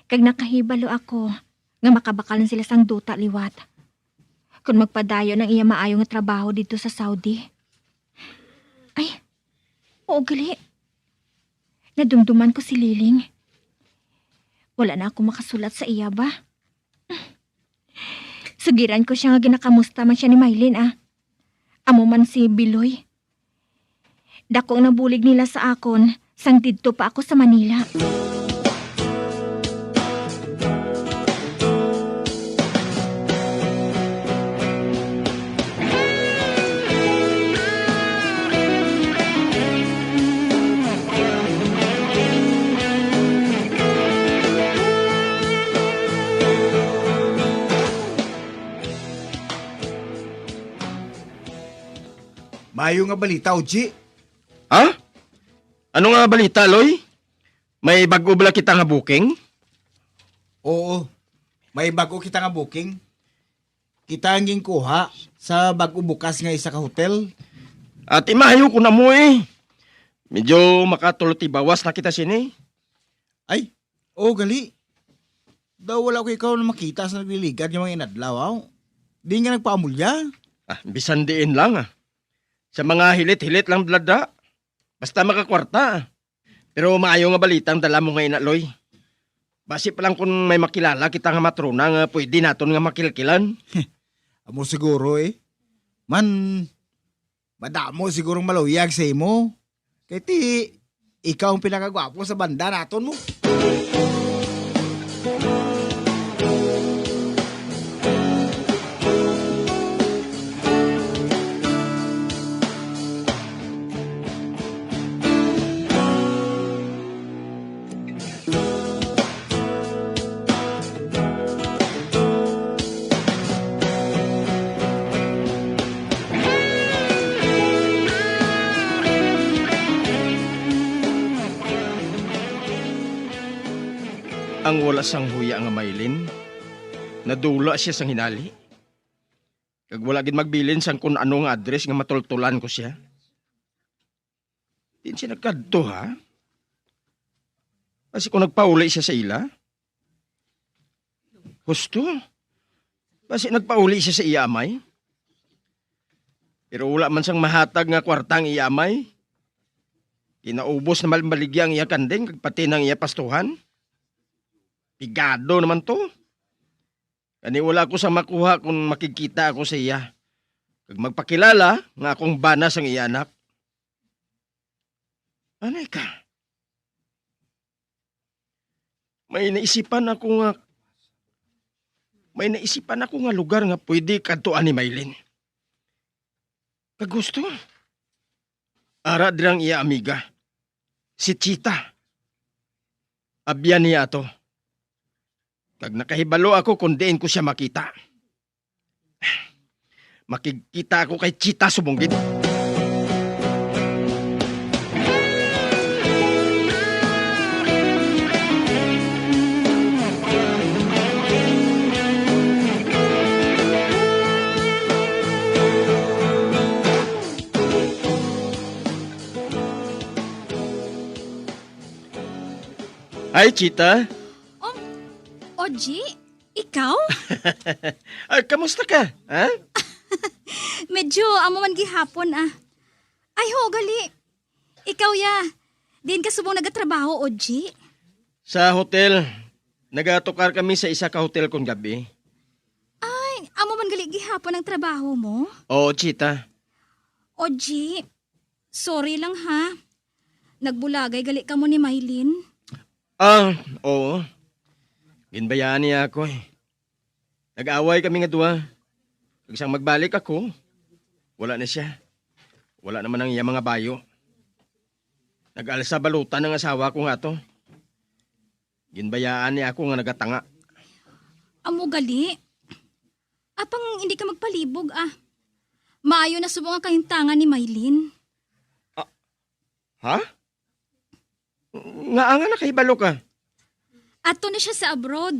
Kag nakahibalo ako nga makabakalan sila sang duta liwat. Kung magpadayon ang iya maayo nga trabaho dito sa Saudi. Ay, oo gali. Nadumduman ko si Liling. Wala na ako makasulat sa iya ba? Sugiran ko siya nga ginakamusta man siya ni Maylin Amo man si Biloy. Dakong nabulig nila sa akon sang didto pa ako sa Manila.
Mayo nga balita, Oji.
Ha? Ano nga balita, Loy? May bago bala kita nga booking?
Oo. May bago kita nga booking. Kita ang kuha sa bago bukas nga isa ka hotel.
At imahayo ko na mo Medyo makatulot ibawas na kita sini.
Ay, gali. Daw wala ko ikaw na makita sa nagliligan yung mga inadlaw. Di nga nagpaamulya.
Bisan diin lang Sa mga hilit-hilit lang blada. Basta makakwarta. Pero maayo nga balitang dala mo ngayon, Loy. Basi pa lang kung may makilala kita nga matrona nga pwede naton nga makilkilan.
Amo siguro Man, madamo sigurong maluyag sa imo. Kaya ikaw ang pinakagwapo sa banda naton mo.
Ang wala sang huya nga Maylin, nadula siya sang hinali. Kag wala gid magbilin sang kung ano nga address nga matultulan ko siya. Din siya nagkadto ha? Kasi kung nagpauli siya sa ila. Gusto? Kasi nagpauli siya sa iyamay. Pero wala man sang mahatag nga kwartang iyamay. Kinaubos na maligya ang iya kandeng kag pati ng iya pastuhan. Pigado naman to. Kani wala ko sa makuha kung makikita ako sa iya. Kag magpakilala nga akong banas ang iya anak. Anay ka? May naisipan ako nga lugar nga pwede kadtuan ni Maylin. Kag gusto. Ara dirang iya amiga. Si Chita. Abyan niya ato. Kag nakahibalo ako kung diin ko siya makita. Makikita ako kay Chita subunggit. Hi, Chita.
Oji, ikaw?
Kamusta ka? Ha?
Medyo amo man gihapon Ay ho, gali. Ikaw ya. Din ka subong nagatrabaho, Oji.
Sa hotel. Nagatukar kami sa isa ka hotel kung gabi.
Ay, amo man gali gihapon ang trabaho mo?
Oo, Chita.
Oji, sorry lang ha. Nagbulagay gali ka mo ni Maylin.
Oo. Ginbayaan niya ako eh. Nag-away kami nga duwa. Pag isang magbalik ako, wala na siya. Wala naman ang iya mga bayo. Nag-alsa balutan ng asawa ko nga to. Ginbayaan niya ako nga nagatanga.
Amo gali. Apang hindi ka magpalibog Maayo na subong ang kahintangan ni Maylin.
Ha? Nga na kahibalo ka.
Ato na siya sa abroad.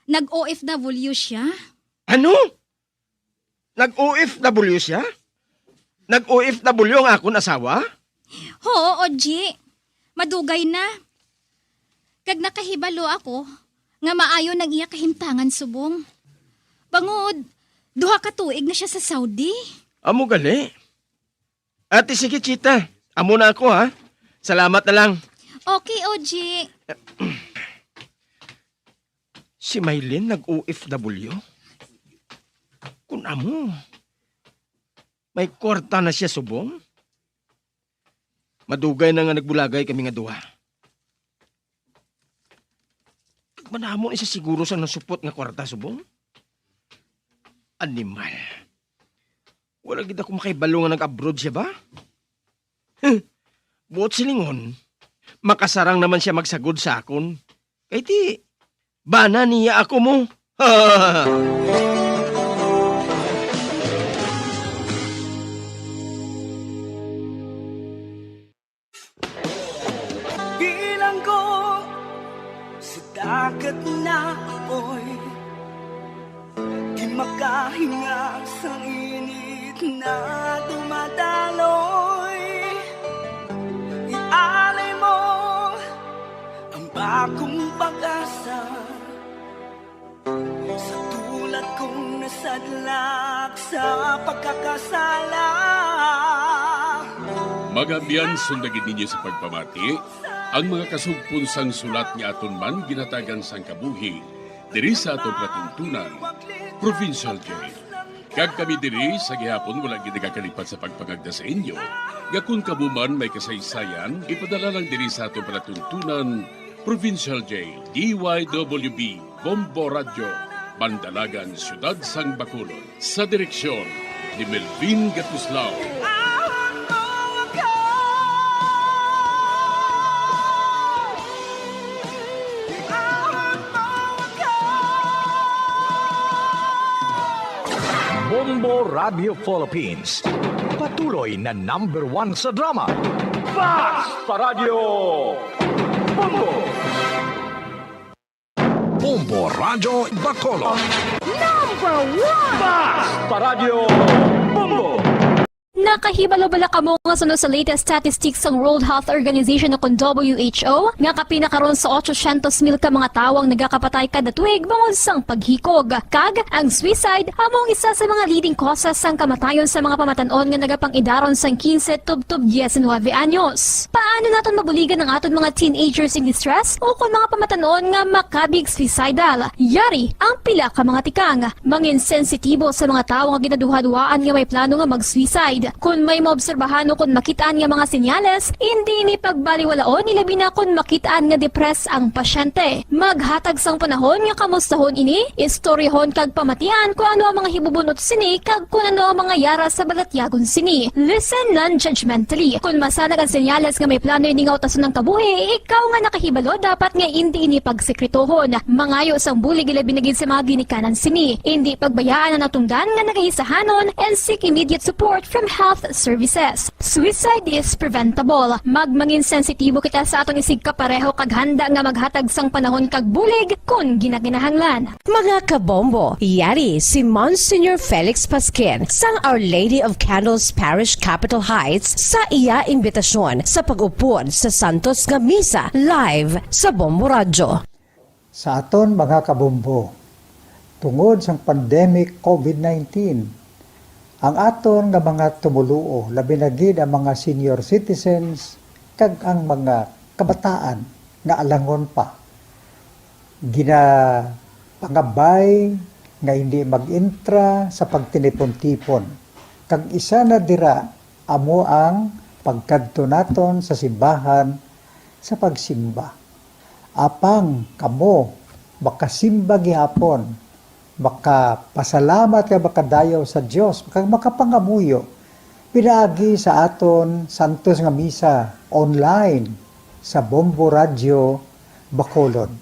Nag-OFW siya.
Ano? Nag-OFW siya? Nag-OFW ang akong asawa?
Oo, Oji. Madugay na. Kag nakahibalo ako, nga maayo nang iya kahimtangan subong. Bangod, 2 ka tuig na siya sa Saudi.
Amo gali. Ate, sige, Chita. Amo na ako, ha? Salamat na lang.
Okay, Oji.
Si Maylin nag-OFW? Kung amo, may kwarta na siya subong? Madugay na nga nagbulagay kami nga duha. Manamo isa siguro sa nasupot nga kwarta subong? Animal. Wala gid ako makaibalo nga nag-abroad siya ba? Buot silingon, makasarang naman siya magsagod sa akon. Kay ti, bana niya ako mo.
Bilang ko sa dagat na apoy, di makahinga sa init na dumadaloy. Ialay mo ang bagong pag-asa sa tulad kong nasadlak sa pagkakasala.
Magabiyan sundagin ninyo sa pagpamati ang mga kasugpunsang sulat ni aton man ginatagan sang kabuhi diri sa aton patuntunan, Provincial Joy. Kag kami diri sa gihapon wala gid nagakalipat sa pagpangagda sa inyo. Nga kung kabuman may kasaysayan, ipadala lang diri sa atong palatuntunan Provincial Jail, DYWB, Bombo Radio, Bandalagan, Siyudad Sang Bacolod. Sa direksyon ni Melvin Gatuslao.
Bombo Radio Philippines. Patuloy na #1 sa drama. Basta Radio Bombo! Bombo Radio Bacolod.
#1!
Basta Radio Bombo!
Nakahibalo-bala ka mo nga sunod sa latest statistics ng World Health Organization o WHO nga kapinakaroon sa 800,000 ka mga tawang nagakapatay kada tuig bangod sang paghikog. Kag ang suicide among isa sa mga leading causes sang kamatayon sa mga pamatanon nga nagapangidaron sang 15 tub-tub 19 anyos. Paano naton mabuligan ang aton mga teenagers in distress o kung mga pamatanon nga makabig suicidal? Yari ang pila ka mga tikang mangin sensitibo sa mga tawo nga ginaduha-duhaan nga may plano nga mag-suicide. Kung may maobserbahan o kung makitaan nga mga senyales, hindi ni pagbaliwalaon ilabi na kung makitaan nga depress ang pasyente. Maghatag sang panahon nga kamustahon ini, istoryahon kag pamatian kung ano ang mga hibubunot sini kag kung ano ang mga yara sa balatyagon sini. Listen non-judgmentally. Kung masanag ang senyales nga may plano ini nga utason ng kabuhi, ikaw nga nakahibalo dapat nga hindi ini pagsekretohon. Mangayo sang bulig ilabi na gid sa mga ginikanan sini. Hindi pagbayaan ang natungdan nga nagahisahanon and seek immediate support from health services. Suicide is preventable. Magmangin sensitibo kita sa atong isig kapareho kag handa nga maghatag sang panahon kag bulig kung ginaginahanglan.
Mga kabombo, yari si Monsignor Felix Pasquin sang Our Lady of Candles Parish Capitol Heights sa iya imbitasyon sa pag-upod sa Santos nga Misa live sa Bombo Radio.
Sa aton mga kabombo, tungod sang pandemic COVID-19, ang aton nga mga tumuluo, labi na gid ang mga senior citizens kag ang mga kabataan nga alangon pa. Pangabay nga hindi mag-intra sa pagtinipon-tipon. Kag isa na dira amo ang pagkadto naton sa simbahan sa pagsimba. Apang kamo makasimba gihapon, makapasalamat ka makadayaw sa Dios, makapangamuyo pinaagi sa aton Santos nga Misa online sa Bombo Radio Bacolod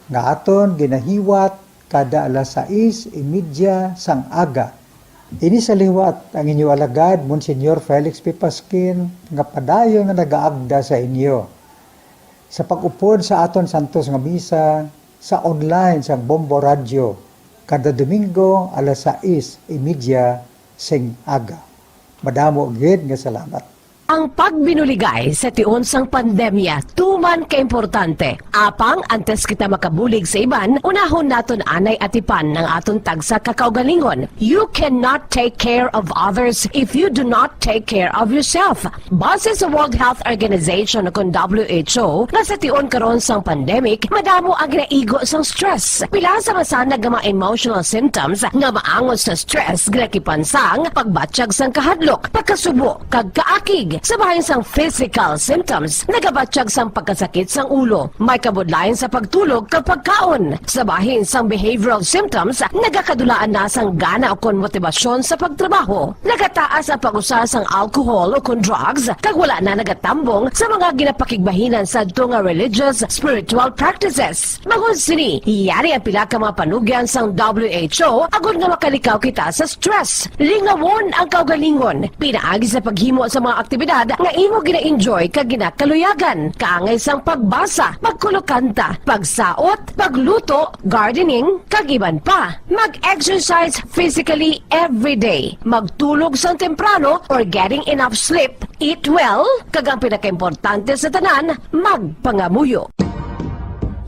nga aton ginahiwat kada alas 6:30 sang aga. Ini sa liwat ang inyo alagad Monsignor Felix P. Pasquin nga padayon nga nagaagda sa inyo sa pag-upod sa aton Santos nga Misa sa online sang Bombo Radio kada Domingo alas 6:30 sing aga. Madamo gid nga salamat.
Ang pagbinuligay sa tiun sang pandemya, tuman kaimportante. Apang antes kita makabulig sa iban, unahon naton anay atipan ng aton tagsa kakaugalingon. You cannot take care of others if you do not take care of yourself. Base sa World Health Organization o WHO, na sa tiun karon sang pandemic, madamo ang ginaigo sang stress. Pila sa masanag nga mga emotional symptoms nga maangon sa stress, ginakipansang pagbatsyag sang kahadlok, pagkasubo, kag kaakig. Sa bahin sang physical symptoms, nagabatsyag sang pagkasakit sang ulo, may kabudlayan sa pagtulog kapag kaon. Sa bahin sang behavioral symptoms, nagakadulaan na sang gana o kon motibasyon sa pagtrabaho. Nagataas ang pag-usa sang alcohol o kon drugs, kag wala na nagatambong sa mga ginapakigbahinan sa nga religious, spiritual practices. Bangod sini, yari ang pila ka mga panugyan sang WHO agud nga makalikaw kita sa stress. Lingawon ang kaugalingon, pinaagi sa paghimo sa mga aktibidad nga imo gina-enjoy kag ginakaluyagan, kaangay sang pagbasa, pagkulokanta, pagsaot, pagluto, gardening, kag iban pa. Mag-exercise physically every day, magtulog sang temprano or getting enough sleep, eat well, kag ang pinakaimportante sa tanan, magpangamuyo.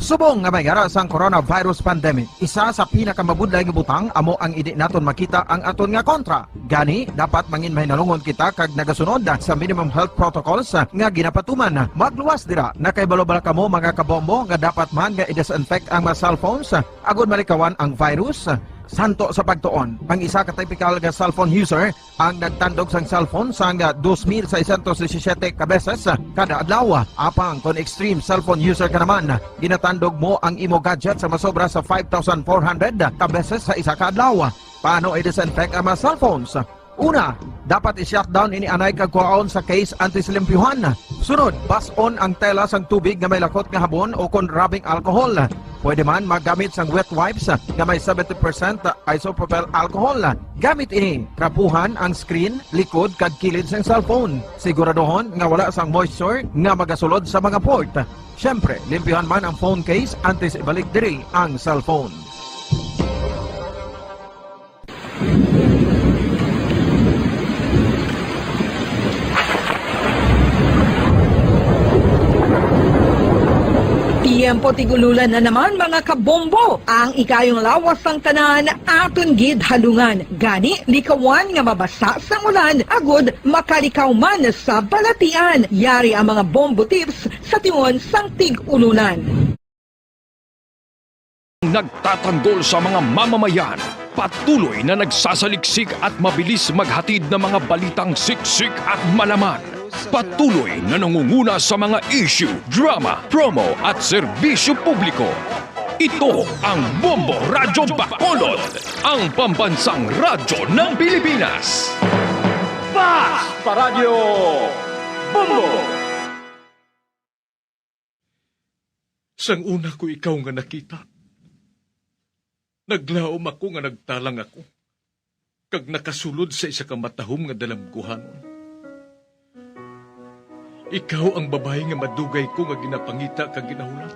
Subong nga may gara sang coronavirus pandemic, isa sa pinakamabudlay nga butang amo ang idi naton makita ang aton nga kontra. Gani, dapat mangin mahinalungon kita kag nagasunod sa minimum health protocols nga ginapatuman. Magluwas dira, nakaibalo-bala kamo mga kabombo nga dapat man nga i-disinfect ang mga cellphones agud malikawan ang virus. Santo sa pagtuon, ang isa ka typical nga cellphone user ang nagtandog sang cellphone sang 2,617 ka beses kada adlaw. Apang kon extreme cellphone user ka naman, ginatandog mo ang imo gadget sa masobra sa 5,400 ka beses sa isa ka adlaw. Paano i-disinfect ang mga cellphones? Una, dapat i-shutdown ini anay kagkuhaon sa case antisilimpyuhan. Sunod, bas-on ang tela sang tubig nga may lakot nga habon o kon rubbing alcohol. Pwede man maggamit sang wet wipes nga may 70% isopropyl alcohol. Gamit ini, krapuhan ang screen, likod kag kilid sang cellphone. Siguraduhon nga wala sang moisture nga magasulod sa mga port. Syempre, limpyuhan man ang phone case antes ibalik diri ang cellphone.
Tiempo tigululan na naman mga kabombo. Ang ikayong lawas ng tanan aton gid halungan. Gani likawan nga mabasa sa ulan agud makalikaw man sa balatian. Yari ang mga bombo tips sa tiyon sang tig-ululan.
Nagtatanggol sa mga mamamayan, patuloy na nagsasaliksik at mabilis maghatid ng mga balitang siksik at malaman. Patuloy na nangunguna sa mga issue, drama, promo at serbisyo publiko. Ito ang Bombo Radyo Bacolod, ang pambansang radyo ng Pilipinas. Basta Radio Bombo!
Sang una ko ikaw nga nakita, naglaom ako nga nagtalang ako, kag nakasulod sa isa ka matahom nga dalamguhanon. Ikaw ang babae nga madugay ko nga ginapangita kag ginahulat.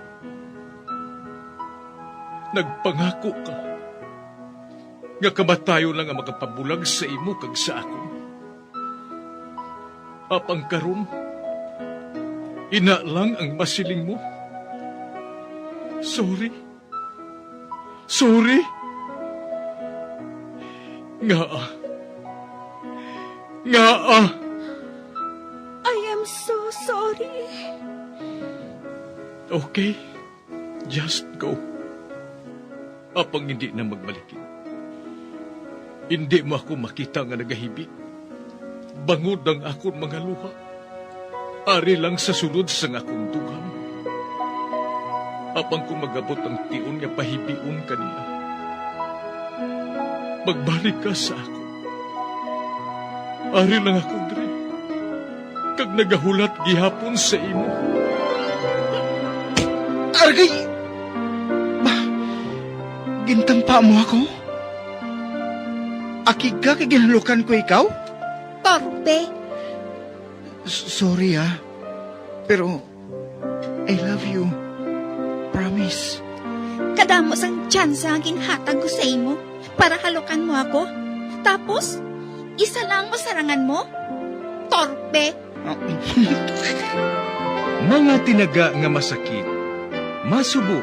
Nagpangako ka nga kamatayo lang ang makapabulag sa imo kag sa ako. Apang karon, ina lang ang masiling mo. Sorry. Sorry. Nga.
I am so sorry.
Okay, just go. Apang hindi na magbalikin. Hindi mo ako makita nga nagahibik. Bangod ang akong mga luha. Ari lang sa sulod sang akong dugang. Apang kung magabot ang tiun nga pahibiun kanila. Magbalik ka sa ako. Ari lang ako dre. Kag nagahulat gihapon sa imo.
Argay! Gintampa mo ako? Akig ka kay ginalukan ko ikaw?
Torpe.
Sorry pero I love you. Promise.
Kadamo sang tsansa ang ginhatag ko sa imo para halukan mo ako. Tapos, isa lang mo sarangan mo? Torpe.
Mga tinaga nga masakit, masubo,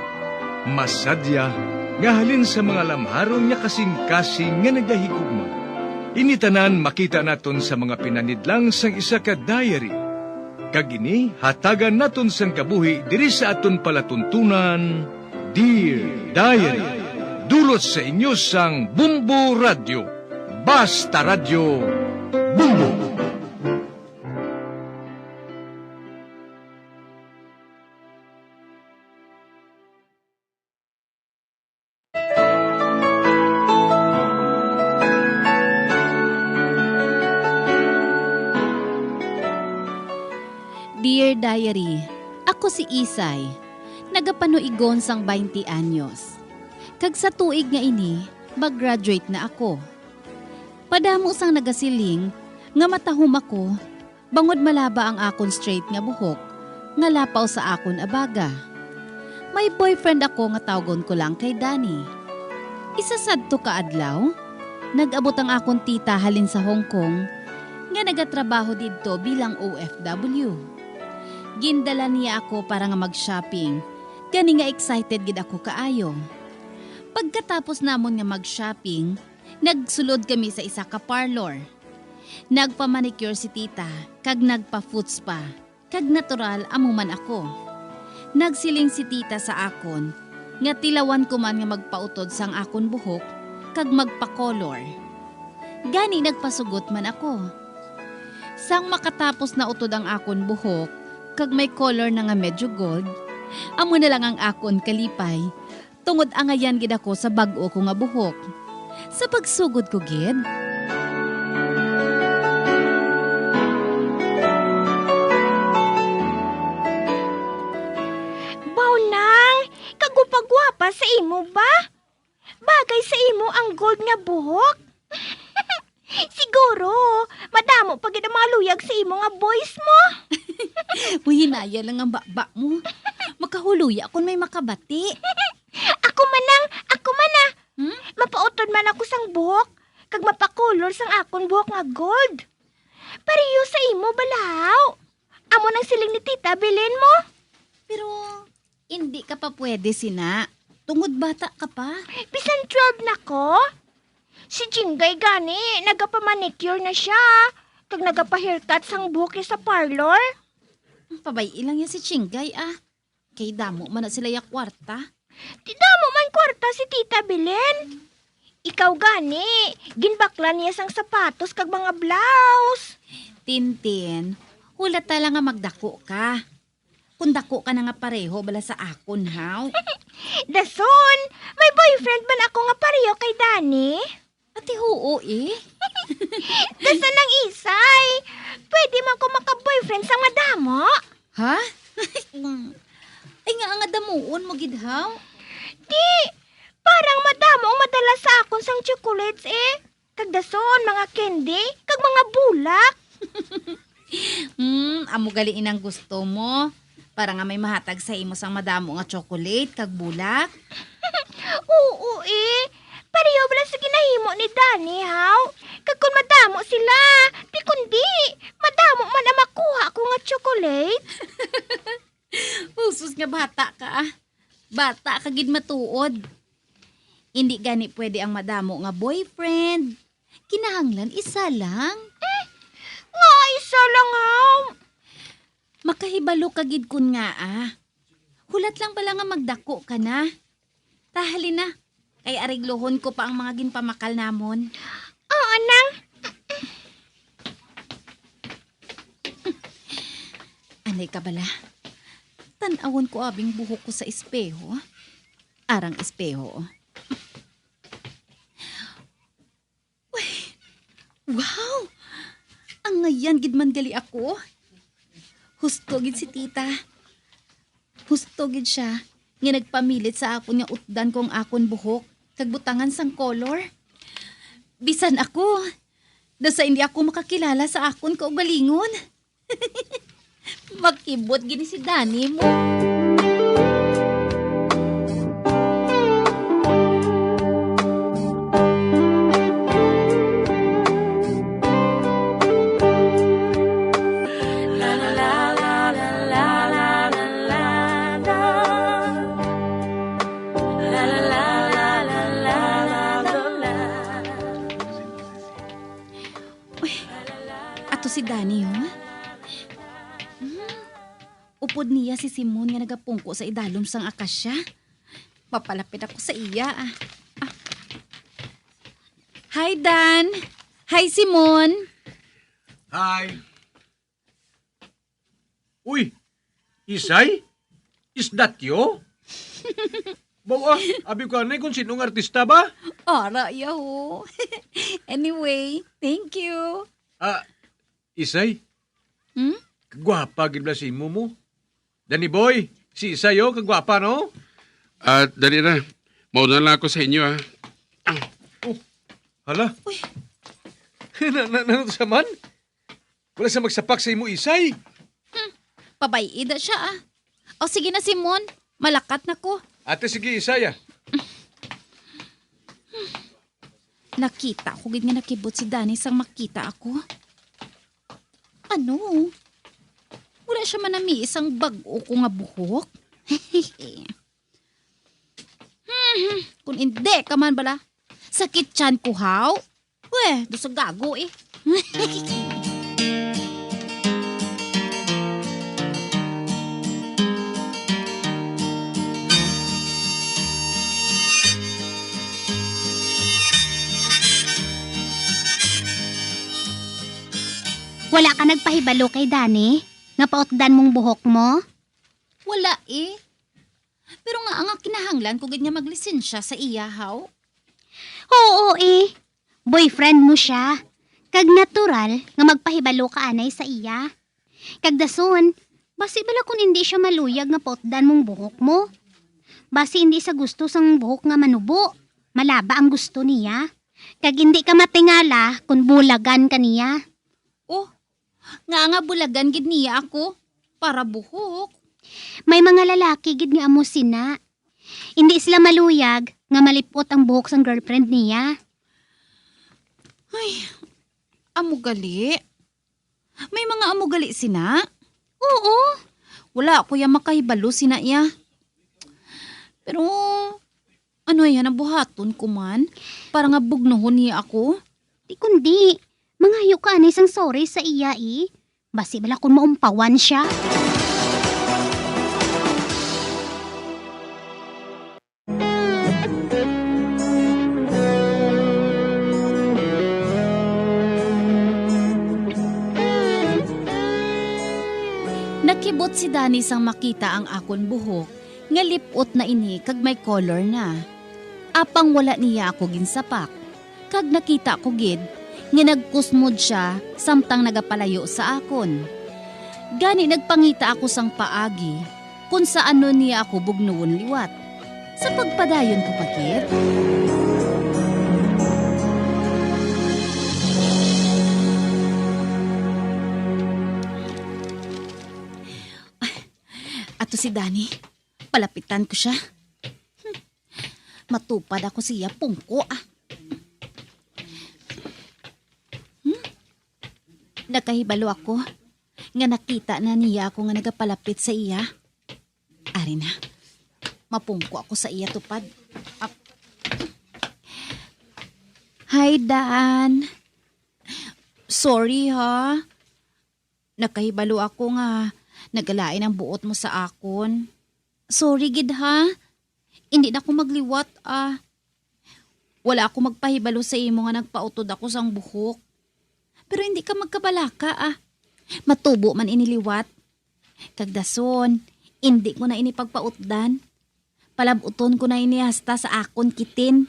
masadya, nga halin sa mga lamharon nga kasing-kasing nga nagahigugma. Initanan makita naton sa mga pinanidlang sang isa ka diary. Kagini, hatagan naton sang kabuhi diri sa aton palatuntunan, Dear Diary. Dulot sa inyo sang Bombo Radio. Basta Radio Bombo!
Dear Diary, ako si Isay, nagapanuigon sang 20 anyos. Kag sa tuig nga ini, mag-graduate na ako. Padamo sang nagasiling, nga matahom ako, bangod malaba ang akon straight nga buhok, nga lapaw sa akon abaga. May boyfriend ako nga tawgon ko lang kay Danny. Isa sadto ka adlaw, nag-abot ang akon tita halin sa Hong Kong, nga nagatrabaho didto bilang OFW. Gindala niya ako para nga mag-shopping. Gani nga excited gid ako kaayo. Pagkatapos namon nga mag-shopping, nagsulod kami sa isa ka parlor. Nagpa-manicure si tita, kag nagpa-foot spa, kag natural amuman ako. Nagsiling si tita sa akon, nga tilawan ko man nga magpautod sang akon buhok, kag magpa-color. Gani nagpasugot man ako. Sang makatapos na utod ang akon buhok, kag may color na nga medyo gold, amo na lang ang akon kalipay, tungod angayan gid ako sa bag-o ko nga buhok. Sa pagsugod ko gid,
Bawnang, kagupagwapa sa imo ba? Bagay sa imo ang gold nga buhok. Siguro, madamo pag ang mga luyag sa imo nga boys mo.
buhinaya lang ang baba mo. Makahuluya kung may makabati.
Ako man. Mapautod man ako sang buhok, kag mapakulor sang akon buhok nga gold. Pareho sa imo balaw. Amo nang siling ni Tita Belen mo.
Pero, hindi ka pa pwede, Sina. Tungod bata ka pa.
Bisan 12 na ko. Si Jingay gani, nagapamanicure na siya. Kag nagapa-haircut sang buhok niya sa parlor.
Pabay ilang yan si Chingay Kay damo man na sila ya kwarta.
Di damo man kwarta si Tita Belen. Ikaw gani, ginbaklan niya sang sapatos kag mga blouse.
Tintin, hulat tala nga magdako ka. Kung dako ka na nga pareho bala sa akon, haw.
Dason, may boyfriend man ako nga pareho kay Dani.
Ati huo
Dason ang isay. Pwede man ko maka-boyfriend sa madamo.
Ha? Ay nga damuon mo gidhaw.
Di, parang madamo ang madala sa akon sang chocolates Kag dason, mga candy, kag mga bulak.
Amo galiin ang gusto mo. Para nga may mahatag sa imo sang madamo nga chocolate kag bulak.
Oo Pareho bala sa ginahimo ni Dani, haw. Kag kung madamo sila, di kundi, madamo man ang makuha ko nga chocolate.
Usus nga bata ka Bata ka gid matuod. Hindi gani pwede ang madamo nga boyfriend. Kinahanglan isa lang.
Nga isa lang, haw.
Makahibalo ka gid kun nga Hulat lang pala nga magdako ka na. Tahali na. Kay ariglohon ko pa ang mga ginpamakal namon.
Oo, nang.
Anay ka bala? Tanawon ko abing buhok ko sa espeho. Arang espeho. Uy, wow! Ang ngayan gid man gali ako. Husto gid si tita. Husto gid siya. Nga nagpamilit sa akon nga utdan kong akon buhok. Kagbutangan sang color. Bisan ako. Dasa hindi ako makakilala sa akon kaugalingon. Magkibot gini si Dani mo. Si Dani, upod niya si Simon nga nagapungko sa idalom sang akasya. Papalapit ako sa iya. Hi, Dan. Hi, Simon.
Hi. Uy, Isay? Is that you? Bawa, abi ko anay kung sinong artista ba?
Ara, yaho. Anyway, thank you.
Isay? Kagwapa gid si imo mo. Danny boy, si Isay kagwapa no?
Dali na. Mauna lang ako sa inyo
Hala? Uy. Ano sa man? Wala sa magsapak sa imo Isay.
Pabayida siya O sige na Simon, malakat na ko.
Ate sige Isay
Nakita ko gid nga nakibot si Dani sang makita ako. Ano? Wala siya manami isang bag-o ko nga buhok. Kung hindi ka man bala, sakit tiyan ko haw. Weh, dosa gago
Wala ka nagpahibalo kay Dani? Nga pautdan mong buhok mo?
Wala eh. Pero nga ang kinahanglan ko gid nga maglisensya sa iya, haw.
Oo eh. Boyfriend mo siya. Kag natural nga magpahibalo ka anay sa iya. Kag dason, basi bala kung hindi siya maluyag nga pautdan mong buhok mo. Basi hindi sa gusto sang buhok nga manubo. Malaba ang gusto niya. Kag hindi ka matingala kung bulagan ka niya.
Oh, nga bulagan gid niya ako para buhok.
May mga lalaki gid nga amo sina. Hindi sila maluyag nga malipot ang buhok sang girlfriend niya.
Ay, amugali. May mga amugali sina?
Oo.
Wala ko yung makahibalo sina iya. Pero, ano yan ang buhaton ko man? Para nga bugnohon niya ako?
Di kundi, mangayo ka anay sang sorry sa iya eh. Basi bala kung maumpawan siya.
Nakibot si Dani sang makita ang akon buhok, nga lipot na ini kag may color na. Apang wala niya ako ginsapak. Kag nakita ko gid, nga nagkusmod siya samtang nagapalayo sa akon. Gani nagpangita ako sang paagi, kung saan niya ako bugnuon liwat. Sa pagpadayon ko pakit. Ato si Dani, palapitan ko siya. Matupad ako siya, pungko ah. Nakahibalo ako, nga nakita na niya ako nga nagapalapit sa iya. Ari na, mapungko ako sa iya tupad. Hi Dan. Sorry ha. Nakahibalo ako nga nagalain ang buot mo sa akon. Sorry gid ha. Hindi na ako magliwat ah. Wala ako magpahibalo sa imo nga nagpautod ako sang buhok. Pero hindi ka magkabalaka ah. Matubo man iniliwat. Kagdason, hindi ko na inipagpautdan. Palabuton ko na inihasta sa akon kitin.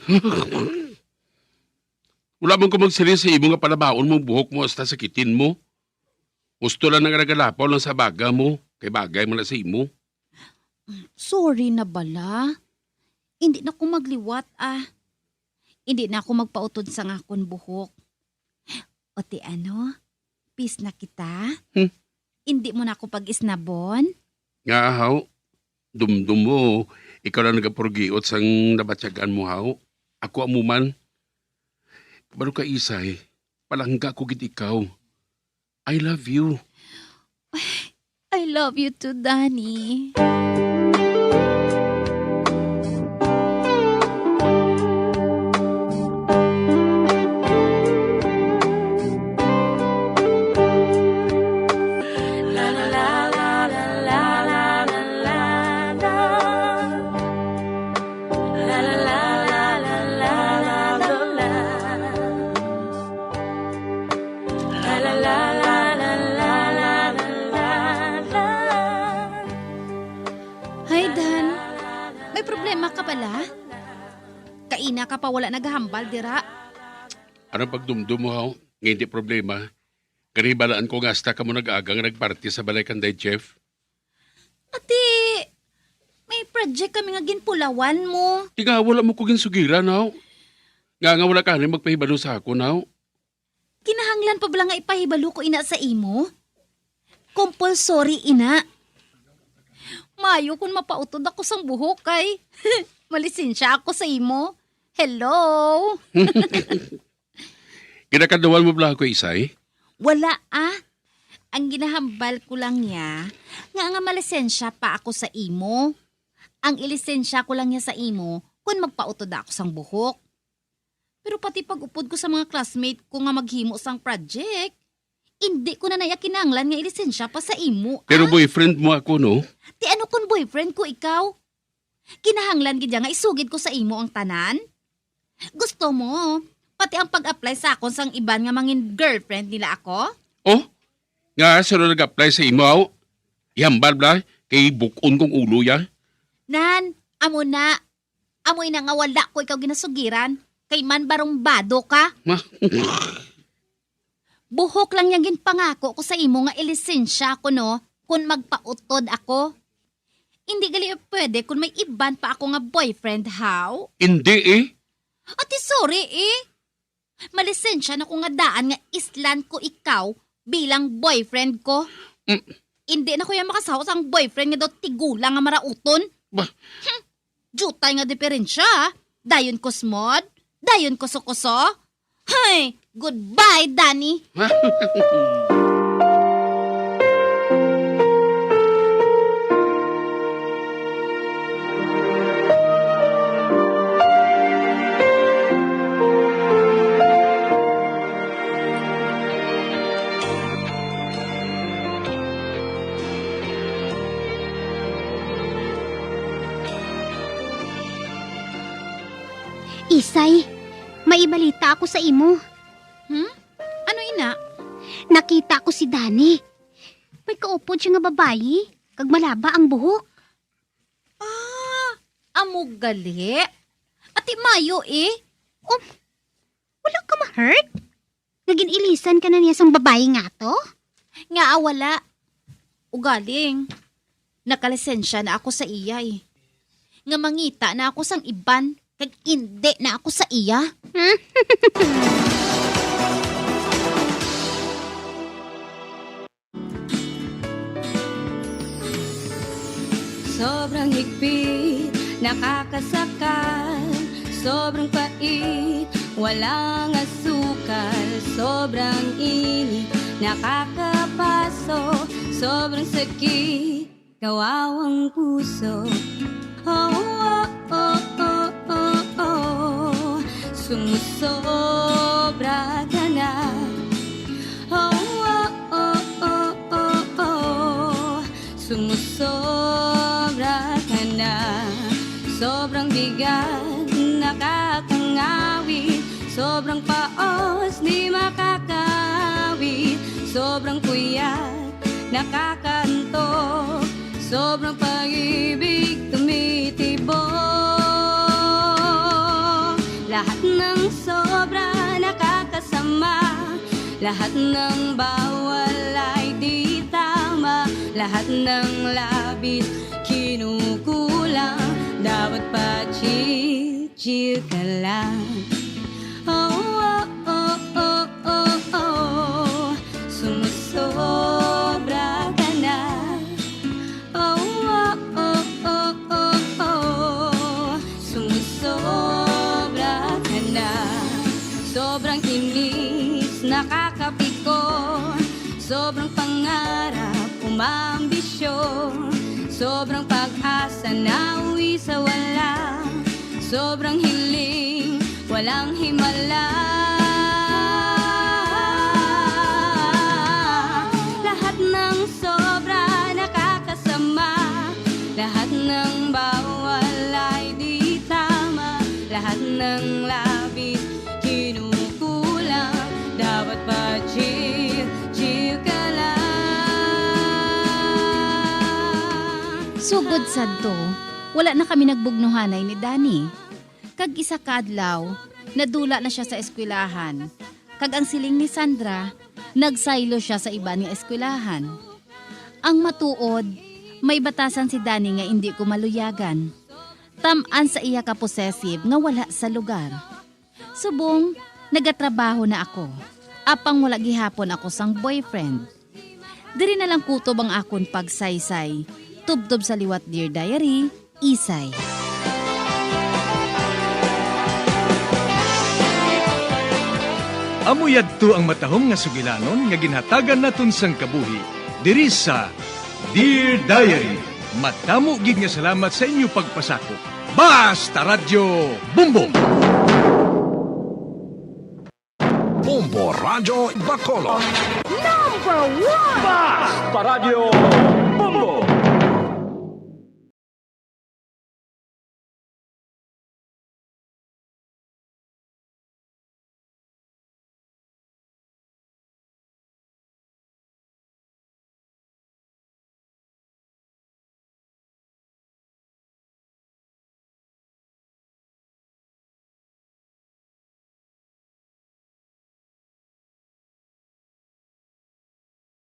Wala mong kumagsili sa imo nga palabaon mong buhok mo hasta sa kitin mo. Gusto lang nang nagalapaw lang sa baga mo. Kay bagay mo na sa imo.
Sorry na bala. Hindi na ako magliwat ah. Hindi na ako magpautod sa akon buhok. O ti ano? Peace na kita? Hindi mo na ako pag-isnabon?
Nga haw, dumdum mo, ikaw lang nagapurgiot sang nabatyagan mo haw. Ako amuman. Baro ka isay, palangga ko gid ikaw. I love you.
I love you too, Danny. Hi, Dan. May problema ka pala? Kaina ka pa wala naghambal, dira.
Anong pagdumdum mo haw? Nga hindi problema. Kanibalaan ko nga hasta ka mo nag-agang nagparty sa balay kanday, Chef.
Ate, may project kami nga ginpulawan mo.
Nga wala mo ko ginsugiran haw. Nga wala ka rin magpahibalo sa ako haw.
Kinahanglan pa bala nga ipahibalo ko ina sa imo? Compulsory ina. Mayo kung mapautod ako sang buhok kay. Malisensya ako sa imo. Hello?
Kinakadawan mo bala ako, Isay?
Wala ah. Ang ginahambal ko lang niya, nga malisensya pa ako sa imo. Ang ilisensya ko lang niya sa imo kung magpautod ako sang buhok. Pero pati pag-upod ko sa mga classmate ko nga maghimo sang project, hindi ko na kinanglan nga ilisensya pa sa imo.
Pero boyfriend mo ako, no?
Ti ano kung boyfriend ko ikaw? Kinahanglan gid nga isugid ko sa imo ang tanan? Gusto mo, pati ang pag-apply sa akon sang iban nga mangin girlfriend nila ako?
Oh, Nga, sino nag-apply sa imo? Ihambal ba? Kay bukon kong ulo ya?
Nan, amo na. Amoy na nga wala ko ikaw ginasugiran. Kay man barong bado ka.
Ma?
Buhok lang yung ginpangako ko sa imo nga ilisensya ko no, kung magpautod ako. Hindi gali pwede kung may iban pa ako nga boyfriend, how?
Hindi eh.
Ate, sorry eh. Malisensya na ko nga daan nga islan ko ikaw bilang boyfriend ko. Hindi na ko yung makasawa sa boyfriend nga daw tigulang nga marauton.
Ba?
Jutay nga diferensya. Dayon ko smod, dayon ko sukuso. Hay, goodbye, Danny. Isay, may ibalita ako sa imo. Ano ina? Nakita ko si Dani. May kaupod siya nga babayi, kag malaba ang buhok. Amog gali. Ati mayo eh. Wala ka ma-hurt? Naging ilisan ka na niya sang babayi nga to? Nga wala. Ugaling. Nakalisensya na ako sa iya eh. Nga mangita na ako sang iban. Kag hindi na ako sa iya.
Sobrang higpit, nakakasakal. Sobrang pait, walang asukal. Sobrang init, nakakapaso. Sobrang sakit, kawawang puso. Oh, oh, oh, oh, oh, oh. Sumusobra ka na. Oh, oh, oh, oh, oh, oh. Sumusobra ka na. Sobrang bigat, nakakangawit. Sobrang paos, di makakawit. Sobrang puyat, nakakantok. Sobrang pag-ibig, tumitibok. Lahat ng sobra, nakakasama. Lahat ng bawal ay di tama. Lahat ng labis, kinukulang. Dapat pa chill ka lang. Oh, oh, oh, oh, oh, oh. Sumusobra ka na. Oh, oh, oh, oh, oh, oh. Sumusobra ka na. Sobrang inis, nakakapikon. Sobrang pangarap, umambisyon. Sobrang pag-asa na uwi sa wala. Sobrang hiling, walang himala. Lahat ng sobra, nakakasama. Lahat ng bawal ay di tama. Lahat ng labis, kinukulang. Dapat pa chill ka lang.
Sugod sadto, wala na kami nagbugnuhanay ni Dani. Kag isa kadlaw, nadula na siya sa eskwelahan. Kag ang siling ni Sandra, nagsaylo siya sa iba ni eskwelahan. Ang matuod, may batasan si Dani nga hindi ko maluyagan. Taman sa iya ka possessive nga wala sa lugar. Subong, nagatrabaho na ako. Apang wala gihapon ako sang boyfriend. Diri na lang kutob ang akon pagsaysay. Tubtob sa liwat Dear Diary, Isay.
Amuyad to ang matahong nga sugilanon nga ginhatagan naton sang kabuhi. Diri sa Dear Diary, matamo gid nga salamat sa inyo pagpasakop. Basta Radyo Bumbong!
Bombo Radyo Bacolod.
Number 1!
Basta Radyo Bumbong!